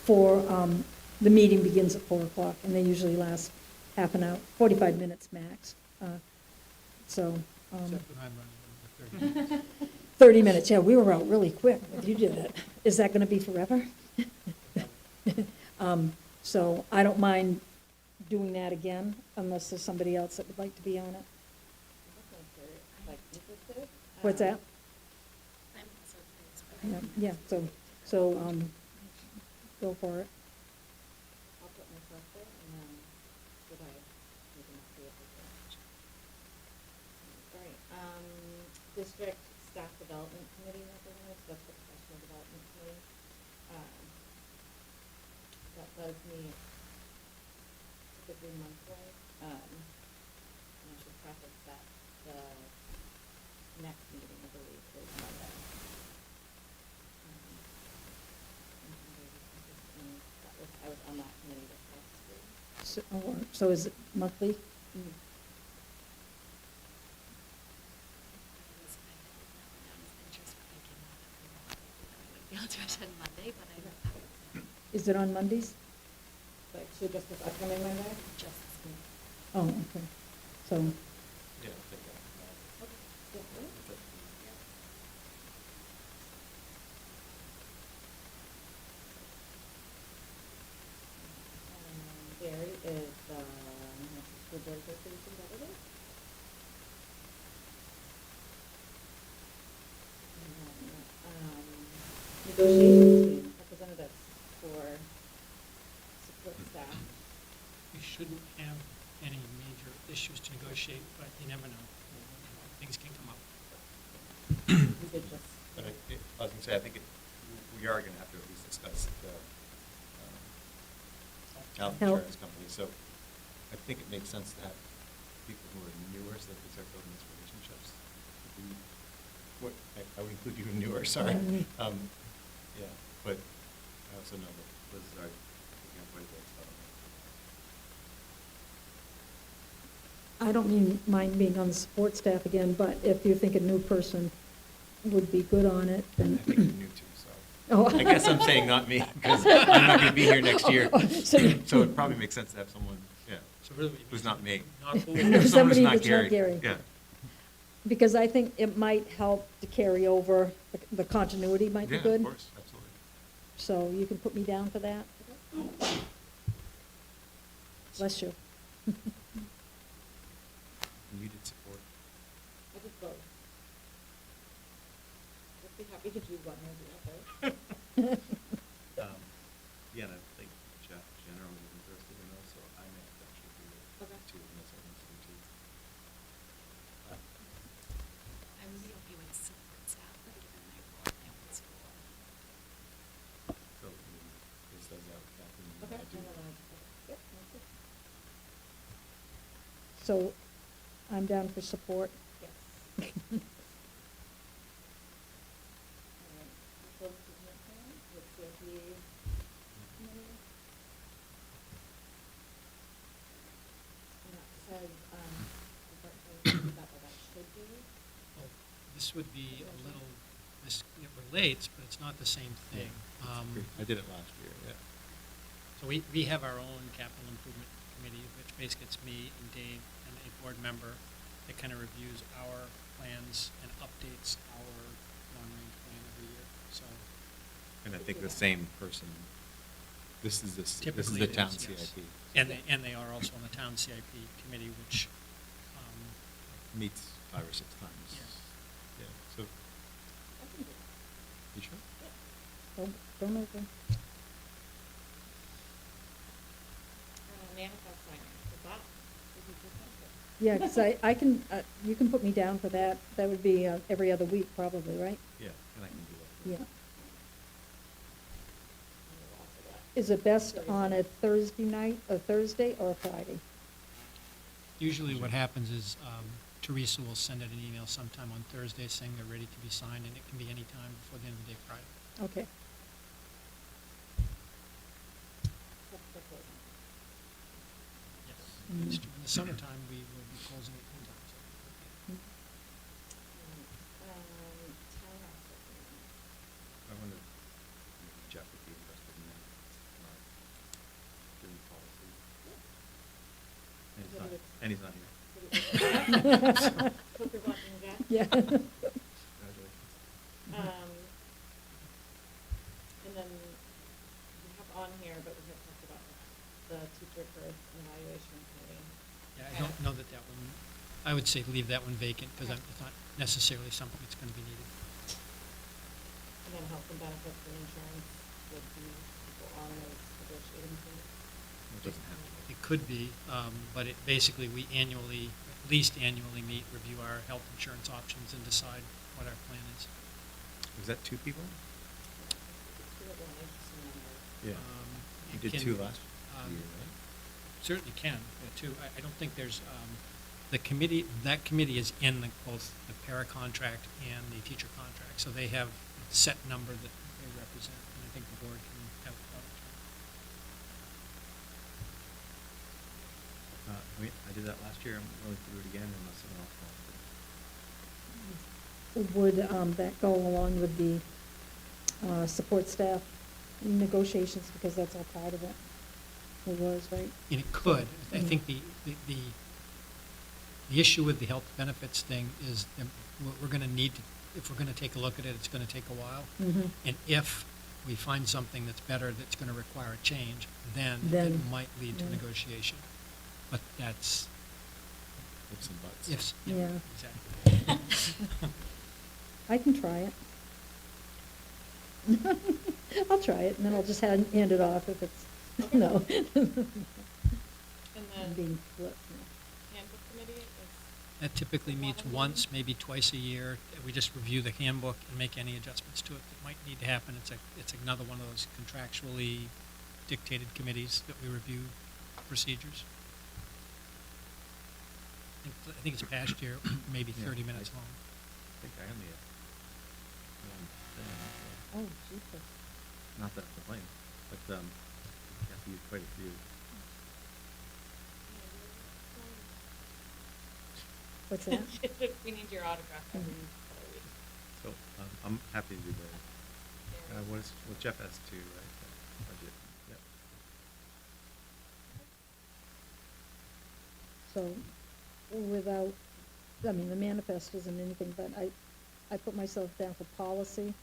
the meeting begins at 4 o'clock, and they usually last half an hour, 45 minutes max. So, Except when I'm running them for 30 minutes. 30 minutes, yeah, we were out really quick when you did that. Is that going to be forever? So I don't mind doing that again, unless there's somebody else that would like to be on it. Like interested. What's that? I'm also curious, but Yeah, so go for it. I'll put myself there, and then should I make enough to it? All right, district staff development committee representative, that's the professional development committee. That does meet typically monthly. And I should preface that the next meeting, I believe, is Monday. I was on that committee this past year. So is it monthly? I was kind of down as interest, but I cannot approve that I would be able to attend Monday, but I don't have Is it on Mondays? Like, should just this upcoming Monday? just this week. Oh, okay. So, Yeah, I think that. Gary is the Newmarket School Board Association delegate. And then, negotiations team representatives for support staff. We shouldn't have any major issues to negotiate, but you never know. Things can come up. We did just. But I was going to say, I think we are going to have to at least discuss the health Health. insurance company. So I think it makes sense to have people who are newer so that they start building these relationships. I would include you in newer, sorry. Yeah, but I also know that Liz is already picking up quite a bit of stuff. I don't mind being on the support staff again, but if you think a new person would be good on it, I then, think you're new too, so. Oh. I guess I'm saying not me, because I'm not gonna be here next year. So you- So it probably makes sense to have someone, yeah, So really what you who's mean not me. Not who. Someone who's Somebody not that's not Gary. Gary. Yeah. Because I think it might help to carry over, the continuity might be Yeah, good. of course, absolutely. So you can put me down for that? Bless you. Needed support. I did both. I'd be happy to do one or the other. Yeah, and I think Jeff generally is interested in those, so I may actually do it Okay. too, unless I want to too. I would be okay with support staff, but given my role at the school. So, this does that, Kathleen, and Okay. I do. Yep, that's it. So I'm down for support. Yes. All right. Close to the next one, with CIP committee. And that says, that should be. Well, This would be a little, it relates, but it's not the same thing. I did it last year, yeah. So we have our own capital improvement committee, which basically it's me and Dave and a board member that kind of reviews our plans and updates our long-range plan every year, so. And I think the same person, this is the Typically the it town is, yes. CIP. And they are also on the town CIP committee, which, Meets 5 or 6 times. Yes. Yeah, so, you sure? Don't move them. Manifest signing, is that, is it just that? Yeah, because I can, you can put me down for that. That would be every other week probably, right? Yeah, and I can do that. Yeah. Is it best on a Thursday night, a Thursday, or a Friday? usually what happens is Teresa will send out an email sometime on Thursday saying they're ready to be signed, and it can be any time before the end of the day Friday. Okay. Yes. Mm. It's true. In the summertime, we will be closing at 10 times. Townhouse opening. I wonder if Jeff would be interested in that, given policy. And he's not here. Hope you're watching that. Yeah. Congratulations. And then we have on here, but we have talked about the teacher growth and evaluation committee. Yeah, I don't know that that one, I would say leave that one vacant, because it's not necessarily something that's going to be needed. And then health and benefits and insurance would be people on those negotiating teams. It doesn't have to be. It could be, but it, basically, we annually, at least annually meet, review our health insurance options and decide what our plan is. Was that 2 people? Two of them, I just remember. Yeah. You It did can- 2 last um, year, right? Certainly can, too. I don't think there's, the committee, that committee is in both the para contract and the teacher contract, so they have a set number that they represent, and I think the board can have a thought. I mean, I did that last year. I'm willing to do it again unless someone else wants to. Would that go along with the support staff negotiations, because that's all part of it? It was, right? And it could. I think the issue with the health benefits thing is that we're going to need to, if we're going to take a look at it, it's going to take a while. Mm-hmm. And if we find something that's better, that's going to require a change, then it Then, might lead to yeah. negotiation. But that's Ifs and buts. ifs. Yeah. Exactly. I can try it. I'll try it, and then I'll just hand it off if it's, no. And then Being flipped, handbook committee is. That typically meets once, maybe twice a year. We just review the handbook and make any adjustments to it that might need to happen. It's another one of those contractually dictated committees that we review procedures. I think it's past year, maybe Yeah, 30 minutes long. I think I only have one thing. Oh, Jesus. Not that I'm complaining, but you have to use quite a few. What's that? We need your autograph every other week. So I'm happy to do that. Yeah. What Jeff has to, right, budget, yep. So without, I mean, the manifest isn't anything, but I put myself down for policy.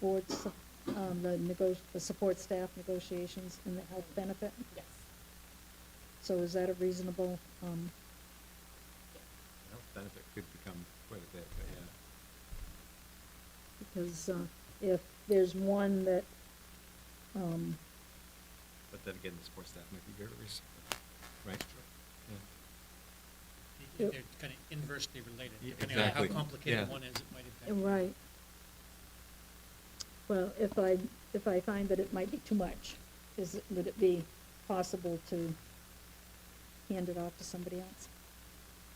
Boards, the support staff negotiations and the health benefit. Yes. So is that a reasonable, The health benefit could become quite a bit, but yeah. because if there's one that, But then again, the sports staff might be very reasonable, right? Yeah. Yep. They're kind of inversely related. Yeah, Depending on how exactly. complicated Yeah. one is, it might impact. right. Well, if I find that it might be too much, would it be possible to hand it off to somebody else?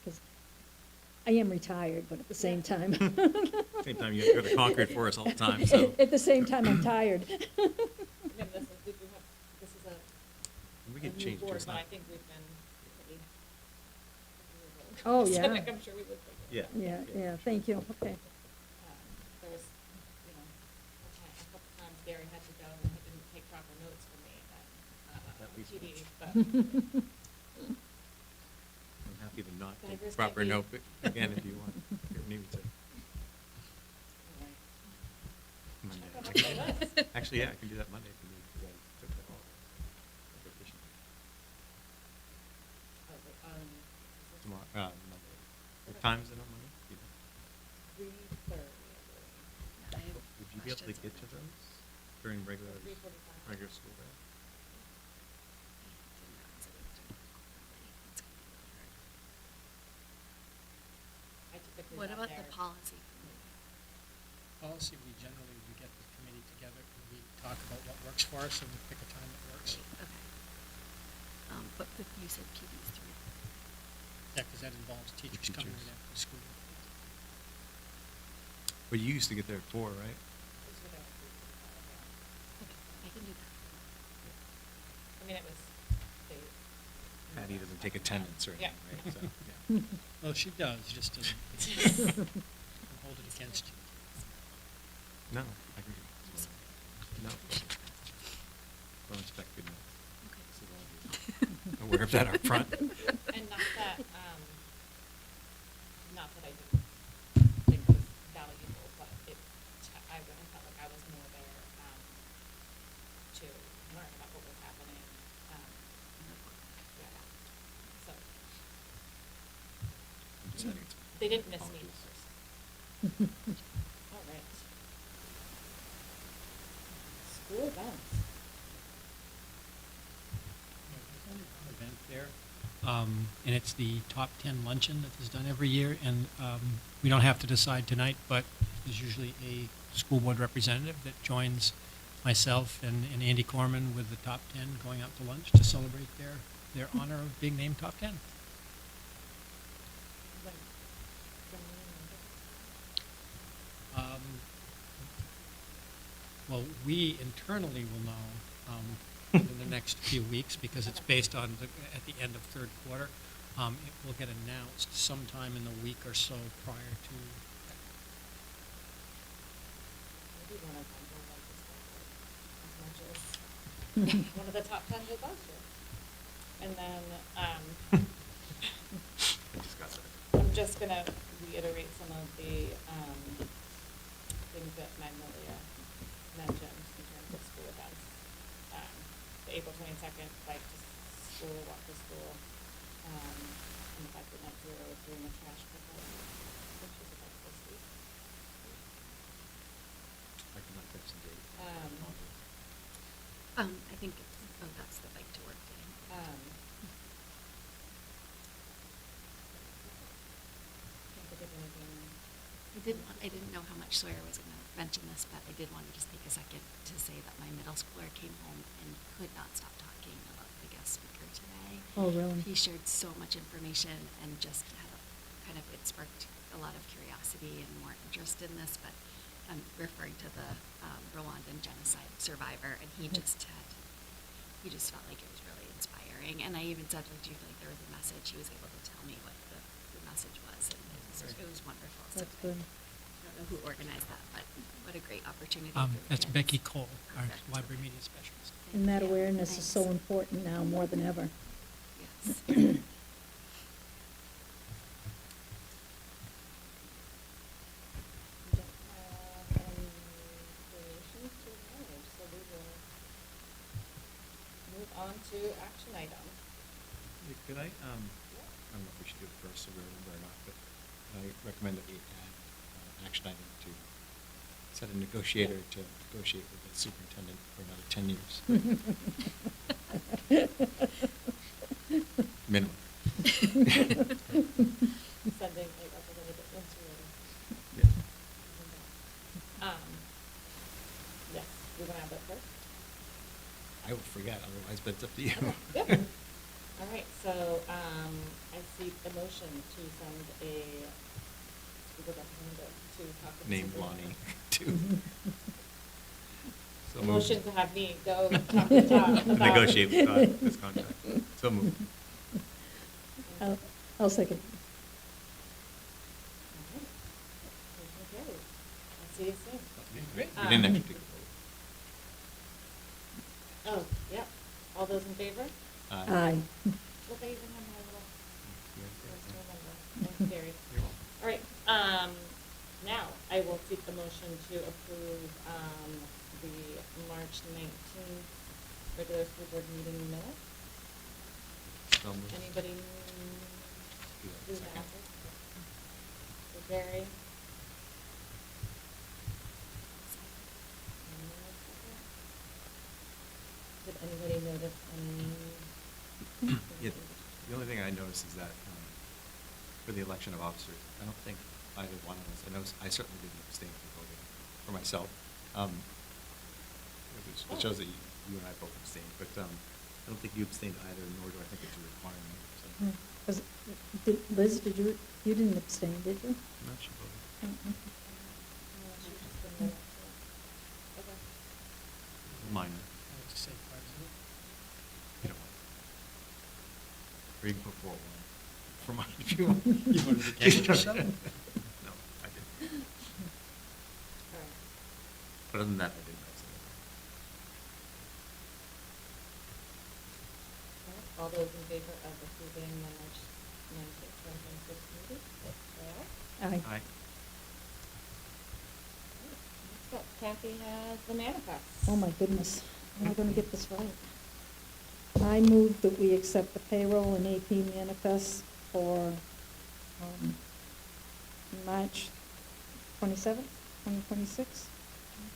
Because I am retired, but at the same time. Same time, you go to Concord for us all the time, so. At the same time, I'm tired. Again, this is We a could new change board, just but now. I think we've been pretty. Oh, So yeah. I'm sure we would. Yeah. Yeah, thank you, okay. There was, a couple times Gary had to go and he didn't take proper notes for me, At least TD, once. but. I'm happy to not Beggars take proper can't note, be- but again, if you want, if you need me to. Monday. Actually, yeah, I can do that Monday if you need, because I took that all. Vacation. Tomorrow, Monday. What time's it on Monday? Do you know? 3:30, I believe. Would you be able to get to those during regular 3:45. school day? I typically What not about the there. policy committee? Policy, we get the committee together, and we talk about what works for us, and we pick a time that works. Okay. But you said PD's 3. Yeah, because that involves teachers coming in Teachers. after school. Well, you used to get there at 4, right? Just go there at 3:45, Okay, I can do that. yeah. I mean, it was, they. Patty doesn't take attendance or Yeah. anything, right? So, yeah. Well, she does, just doesn't hold it against you. No, I can do it. No. Don't expect good notes. Okay. This is all you. Aware of that up front. And not that I didn't think it was valuable, but I felt like I was more there, to learn about what was happening, yeah, so. I'm just adding some They didn't miss me apologies. first. All right. School events. There's only one event there, and it's the Top 10 Luncheon that is done every year, and we don't have to decide tonight, but there's usually a school board representative that joins myself and Andy Corman with the Top 10 going out to lunch to celebrate their honor of being named Top 10. When we Well, we internally will know in the next few weeks, because it's based on at the end of third quarter. It will get announced sometime in the week or so prior to. maybe one of them will like this as much as one of the top 10 did last year. And then, Discuss it. I'm just gonna reiterate some of the, things that Magnolia mentioned in terms of school events. The April 22nd bike to school, walk to school, and the fact that Net Zero is doing a trash pickup, which is about this week. I cannot fix the date. I think that's the bike to work day. Can't think of anything. I didn't know how much Sawyer was going to mention this, but I did want to just take a second to say that my middle schooler came home and could not stop talking about the guest speaker today. Oh, really? He shared so much information and just had it sparked a lot of curiosity and more interest in this, but I'm referring to the Rwandan genocide survivor, and he just felt like it was really inspiring. And I even said, like, do you feel like there was a message? He was able to tell me what the message was, and it was wonderful. So That's good. I don't know who organized that, but what a great opportunity. for the That's kids. Becky Cole, our Perfect. library media specialist. And that Yeah, awareness is so thanks. important now, more than ever. Yes. We don't have any donations to manage, so we will move on to action items. Could I don't know if we should do it first, so we remember or not, but I recommend that we add action item to set a negotiator to negotiate with the superintendent for another 10 years. Minimum. Sending a representative into it. Yeah. Yes, we want to have that first? I will forget otherwise, but it's up to you. Yep. All right, so, I seek a motion to send a school representative to talk with the Name superintendent. Lonnie to. So A moved. motion to have me go talk to Todd about. Negotiate with Todd this contract. So moved. I'll second. All right. Motion carries. I'll see you soon. We didn't actually take a vote. Oh, yep. All those in favor? Aye. Look, I even have my little, first to remember. Motion carries. You're welcome. All right, now I will seek the motion to approve, the March 19th regular school board meeting minutes. So moved. Anybody Do that do second. that? So Barry? Did anybody notice any? Yeah, the only thing I noticed is that for the election of officers, I don't think either one of us, I know I certainly didn't abstain from voting for myself. It shows that you and I both abstained, but I don't think you abstained either, nor do I think it's a requirement. So Liz, you didn't abstain, did you? I'm not sure. Oh, okay. Okay. Minor. I would say president. You don't want. Or you can put forward one for mine if you want. You wanted to cancel yourself? No, I didn't. All right. But other than that, I didn't abstain. All those in favor of approving the March 19th, 2026 meeting, say aye. Aye. Aye. Next up, Kathy has the manifest. Oh, my goodness. Am I going to get this right? I move that we accept the payroll and AP manifests for March 27th, 2026,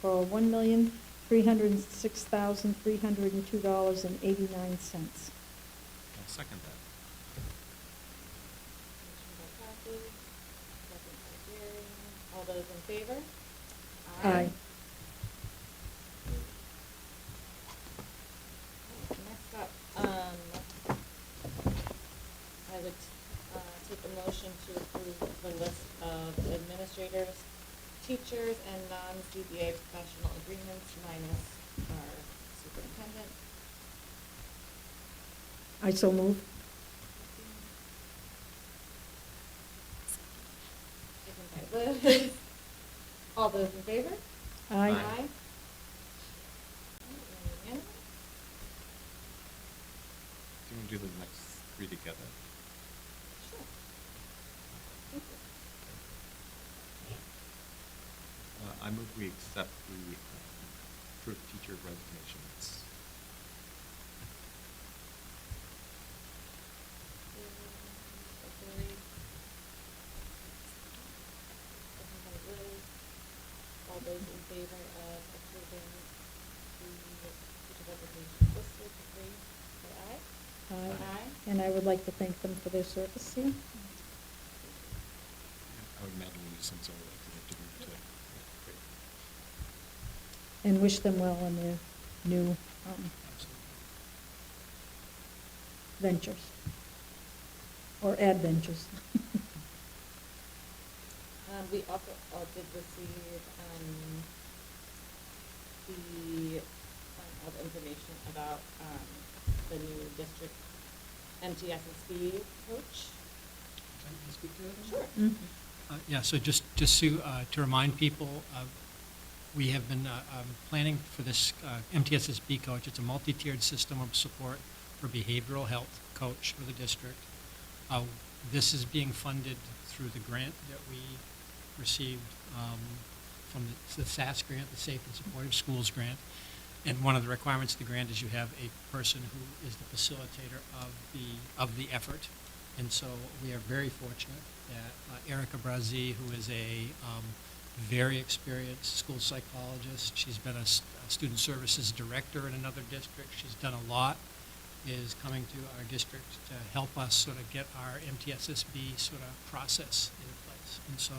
for $1,306,302.89. I'll second that. Motion by Kathy, second by Jerry. All those in favor? Aye. Next up, I would take a motion to approve the list of administrators, teachers, and non-CBA professional agreements minus our superintendent. I so move. Second by Liz. All those in favor? Aye. Unanimous? Do you want to do the next three together? Sure. Thank you. I move we accept the approved teacher resignations. All those in favor of approving the teacher resignations listed, please say aye. Aye. And I would like to thank them for their service here. I would imagine we use some sort of like to great. And wish them well in their new ventures. Or adventures. We also all did receive, all the information about, the new District MTSS-B Coach. Can I speak to that? Sure. Mhm. Yeah, so just to remind people, We have been planning for this MTSS-B Coach. It's a multi-tiered system of support for behavioral health coach for the district. This is being funded through the grant that we received from the SAS grant, the Safe and Supportive Schools grant. And one of the requirements of the grant is you have a person who is the facilitator of the effort. And so we are very fortunate that Erica Brazzi, who is a very experienced school psychologist, she's been a student services director in another district, she's done a lot, is coming to our district to help us sort of get our MTSS-B sort of process in place. And so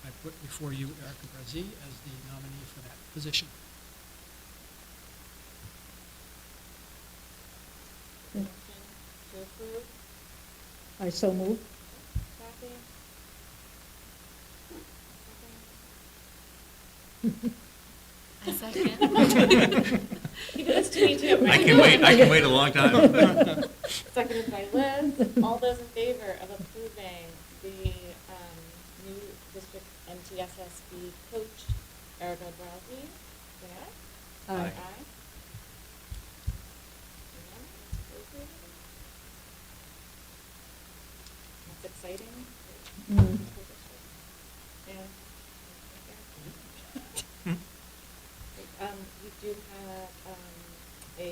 I put before you Erica Brazzi as the nominee for that position. Motion to approve. I so move. Kathy? A second. You do this to me too. I can wait a long time. Seconded by Liz. All those in favor of approving the new district MTSS-B coach, Erica Brazzi, say aye. Aye. That's exciting. Mm. Yeah. You do have a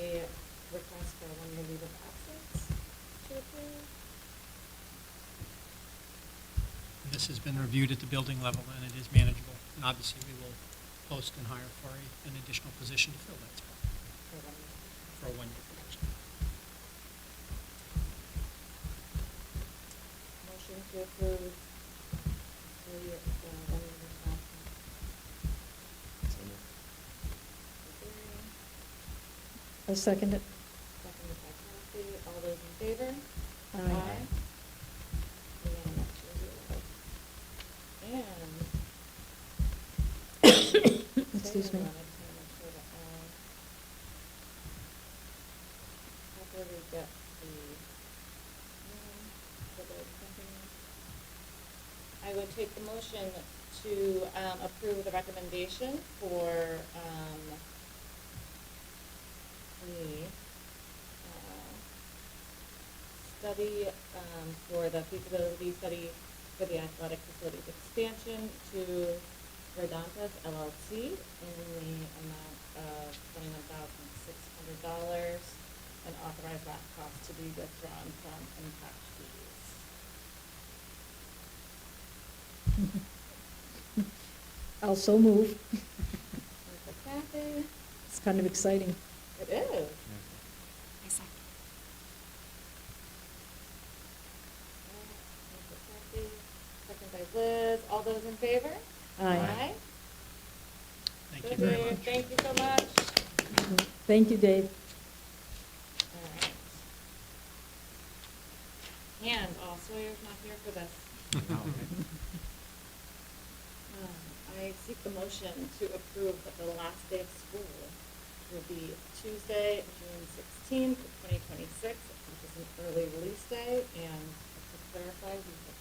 request for a one-year leave of absence to approve. This has been reviewed at the building level, and it is manageable. And obviously, we will post and hire for an additional position to fill that spot For 1 year. for a one-year position. Motion to approve the one-year leave of absence. I second it. Seconded by Kathy. All those in favor? Aye. Unanimous, 4-0. And. Excuse me. After we get the for the company, I would take the motion to approve the recommendation for the study for the feasibility study for the athletic facilities expansion to Redantas LLC in the amount of $21,600 and authorize that cost to be withdrawn from impact fees. Also move. Mr. Kathy? It's kind of exciting. It is. I second. Mr. Kathy, second by Liz. All those in favor? Aye. Thank Good, you very Dave. much. Thank you so much. Thank you, Dave. All right. And, Sawyer's not here for this. I seek the motion to approve that the last day of school will be Tuesday, June 16th, 2026, which is an early release day, and to clarify, we have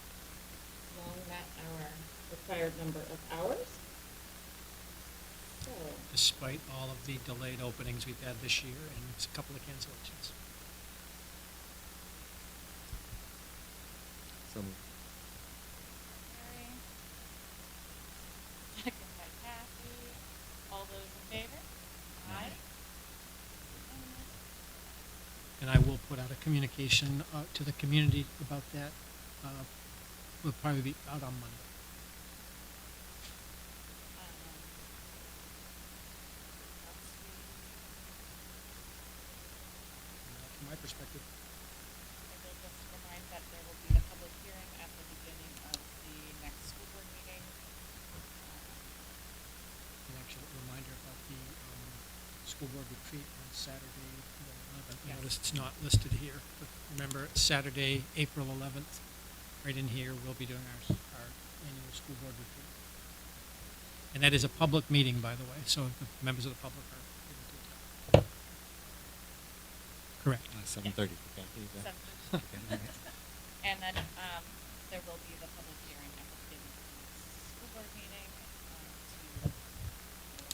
long met our required number of hours. So, Despite all of the delayed openings we've had this year and a couple of cancellations. So moved. Mary. Second by Kathy. All those in favor? Aye. And I will put out a communication to the community about that. Will probably be out on Monday. From my perspective, I will just remind that there will be a public hearing at the beginning of the next school board meeting. an actual reminder about the school board retreat on Saturday, the 11th. Yes. Notice it's not listed here, but remember, Saturday, April 11th, right in here, we'll be doing our annual school board retreat. And that is a public meeting, by the way, so the members of the public are able to attend. Correct. 7:30 for Kathy, is that? Okay, all right. And then, there will be the public hearing at the beginning of the next school board meeting, to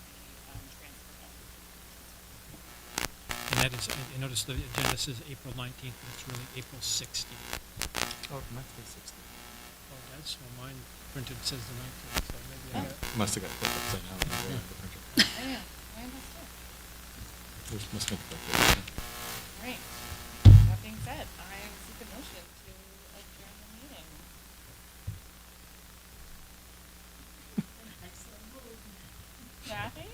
ahead, I noticed the agenda says April 19th, but it's really April 16th. Oh, it might be 60. Oh, that's, well, mine printed says the 19th, so maybe I got. Must have got flipped upside down on the printer. Oh, yeah, I understood. Must have been flipped. Right. That being said, I seek a motion to adjourn the meeting. Kathy?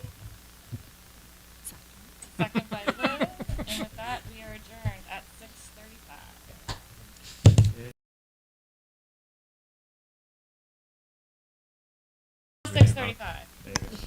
Second by Liz, and with that, we are adjourned at 6:35. 6:35.